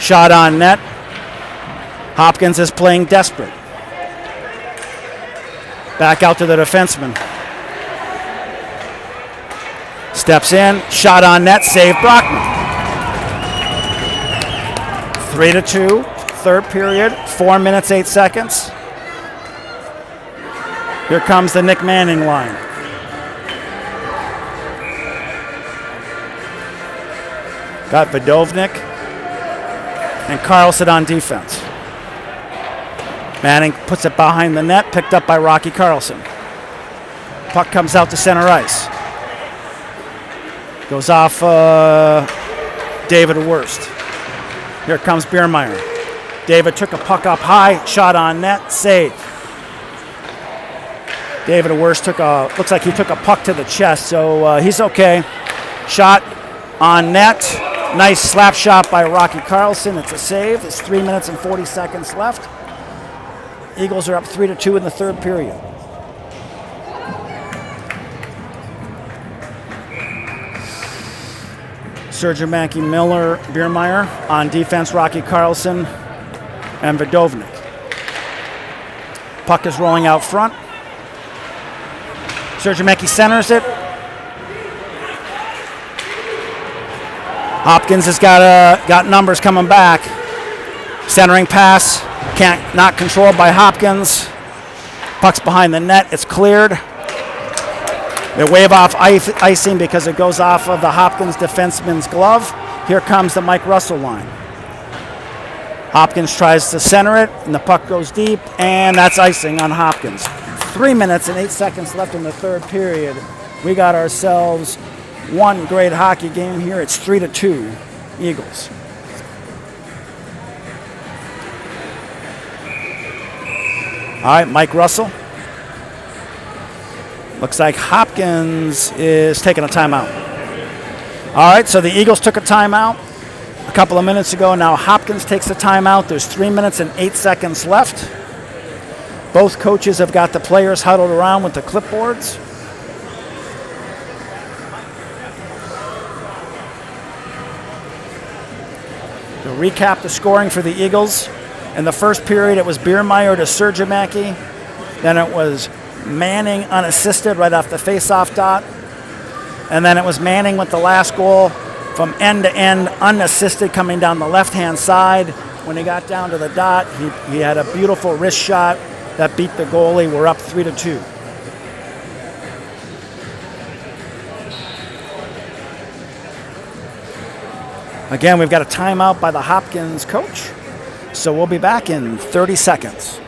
A: Shot on net. Hopkins is playing desperate. Back out to the defenseman. Steps in, shot on net, save Brockman. 3-2, third period, 4 minutes, 8 seconds. Here comes the Nick Manning line. Got Vodovnik and Carlson on defense. Manning puts it behind the net, picked up by Rocky Carlson. Puck comes out to center ice. Goes off David Wurst. Here comes Biermeier. David took a puck up high, shot on net, save. David Wurst looks like he took a puck to the chest, so he's okay. Shot on net. Nice slap shot by Rocky Carlson. It's a save. It's 3 minutes and 40 seconds left. Eagles are up 3-2 in the third period. Sergimaki, Miller, Biermeyer. On defense, Rocky Carlson and Vidovnik. Puck is rolling out front. Sergimaki centers it. Hopkins has got numbers coming back. Centering pass, not controlled by Hopkins. Puck's behind the net, it's cleared. They wave off icing because it goes off of the Hopkins defenseman's glove. Here comes the Mike Russell line. Hopkins tries to center it, and the puck goes deep, and that's icing on Hopkins. 3 minutes and 8 seconds left in the third period. We got ourselves one great hockey game here. It's 3-2 Eagles. All right, Mike Russell. Looks like Hopkins is taking a timeout. All right, so the Eagles took a timeout a couple of minutes ago. Now Hopkins takes a timeout. There's 3 minutes and 8 seconds left. Both coaches have got the players huddled around with the clipboards. To recap the scoring for the Eagles, in the first period it was Biermeyer to Sergimaki. Then it was Manning unassisted right off the face-off dot. And then it was Manning with the last goal from end to end, unassisted, coming down the left-hand side. When he got down to the dot, he had a beautiful wrist shot that beat the goalie. We're up 3-2. Again, we've got a timeout by the Hopkins coach, so we'll be back in 30 seconds.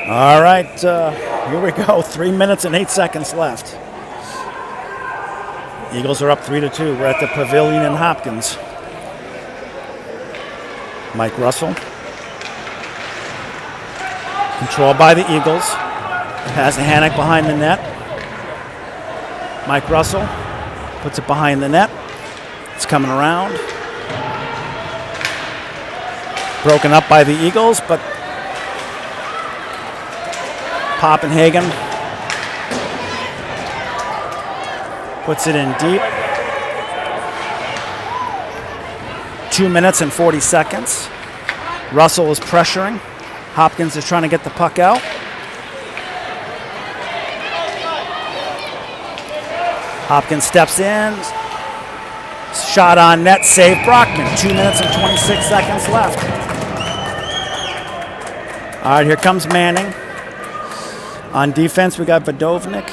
A: All right, here we go. 3 minutes and 8 seconds left. Eagles are up 3-2. We're at the Pavilion in Hopkins. Mike Russell. Controlled by the Eagles. Has Hannock behind the net. Mike Russell puts it behind the net. It's coming around. Broken up by the Eagles, but Poppenhagen puts it in deep. 2 minutes and 40 seconds. Russell is pressuring. Hopkins is trying to get the puck out. Hopkins steps in. Shot on net, save Brockman. 2 minutes and 26 seconds left. All right, here comes Manning. On defense, we got Vidovnik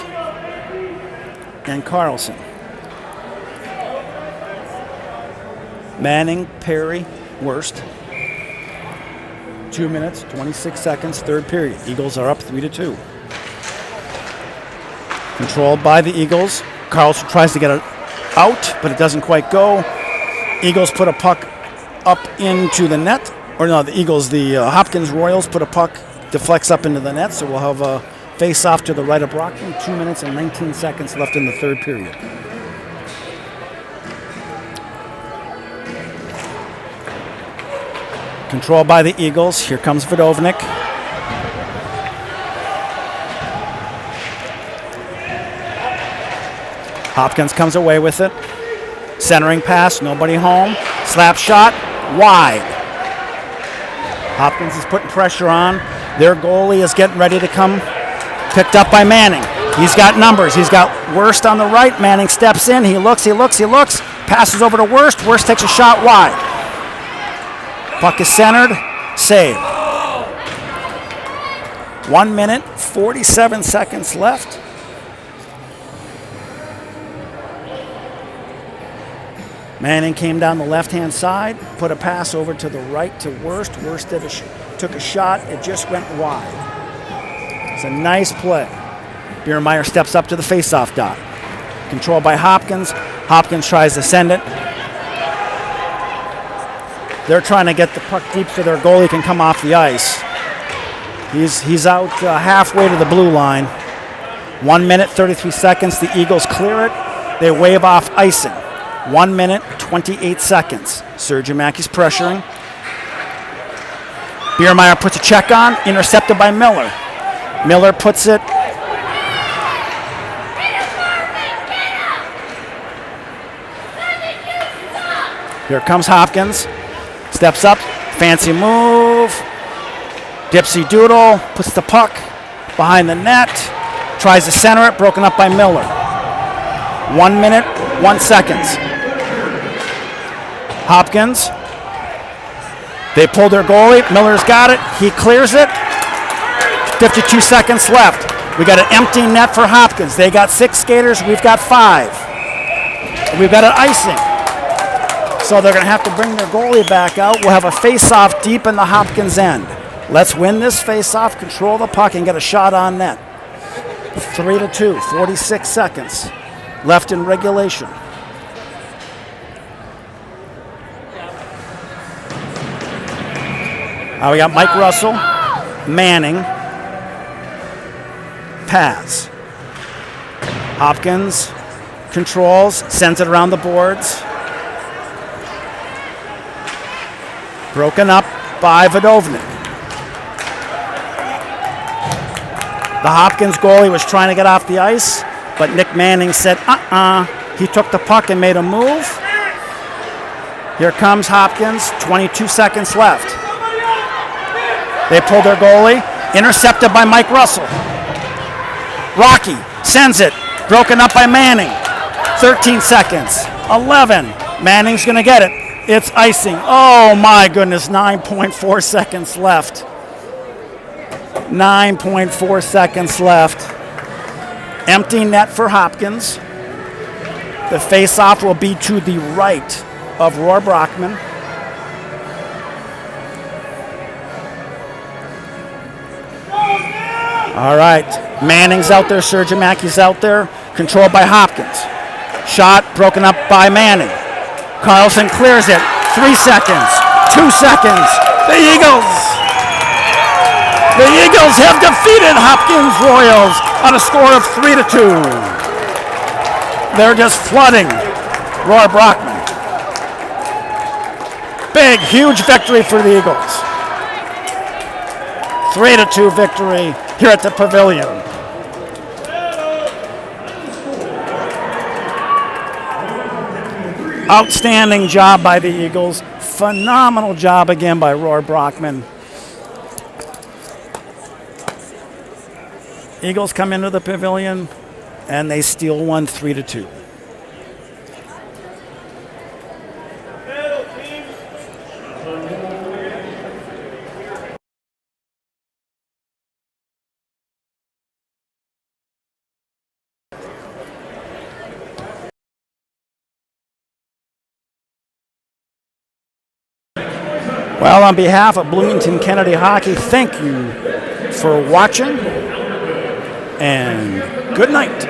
A: and Carlson. Manning, Perry, Worst. 2 minutes, 26 seconds, third period. Eagles are up 3-2. Controlled by the Eagles. Carlson tries to get it out, but it doesn't quite go. Eagles put a puck up into the net. Or no, the Eagles, the Hopkins Royals put a puck, deflects up into the net, so we'll have a face-off to the right of Brockman. 2 minutes and 19 seconds left in the third period. Controlled by the Eagles. Here comes Vidovnik. Hopkins comes away with it. Centering pass, nobody home. Slap shot, wide. Hopkins is putting pressure on. Their goalie is getting ready to come. Picked up by Manning. He's got numbers. He's got Worst on the right. Manning steps in. He looks. Passes over to Worst. Worst takes a shot wide. Puck is centered. Save. 1 minute, 47 seconds left. Manning came down the left-hand side, put a pass over to the right to Worst. Worst took a shot. It just went wide. It's a nice play. Biermeyer steps up to the face-off dot. Controlled by Hopkins. Hopkins tries to send it. They're trying to get the puck deep so their goalie can come off the ice. He's out halfway to the blue line. 1 minute, 33 seconds. The Eagles clear it. They wave off icing. 1 minute, 28 seconds. Sergimaki's pressuring. Biermeyer puts a check on, intercepted by Miller. Miller puts it. Here comes Hopkins. Steps up, fancy move. Dipsy Doodle puts the puck behind the net. Tries to center it, broken up by Miller. 1 minute, 1 second. Hopkins. They pull their goalie. Miller's got it. He clears it. 52 seconds left. We got an empty net for Hopkins. They got 6 skaters. We've got 5. We've got an icing. So they're going to have to bring their goalie back out. We'll have a face-off deep in the Hopkins end. Let's win this face-off, control the puck, and get a shot on net. 3-2, 46 seconds left in regulation. We got Mike Russell, Manning, Paz. Hopkins controls, sends it around the boards. Broken up by Vodovnik. The Hopkins goalie was trying to get off the ice, but Nick Manning said, He took the puck and made a move. Here comes Hopkins, 22 seconds left. They pull their goalie, intercepted by Mike Russell. Rocky sends it, broken up by Manning. 13 seconds, 11. Manning's gonna get it. It's icing. Oh my goodness, 9.4 seconds left. 9.4 seconds left. Empty net for Hopkins. The face-off will be to the right of Roar Brockman. All right, Manning's out there, Sergimaki's out there, controlled by Hopkins. Shot broken up by Manning. Carlson clears it. 3 seconds, 2 seconds. The Eagles have defeated Hopkins Royals on a score of 3-2. They're just flooding Roar Brockman. Big, huge victory for the Eagles. 3-2 victory here at the Pavilion. Outstanding job by the Eagles. Phenomenal job again by Roar Brockman. Eagles come into the Pavilion and they steal one 3-2. Well, on behalf of Bloomington Kennedy Hockey, thank you for watching, and good night.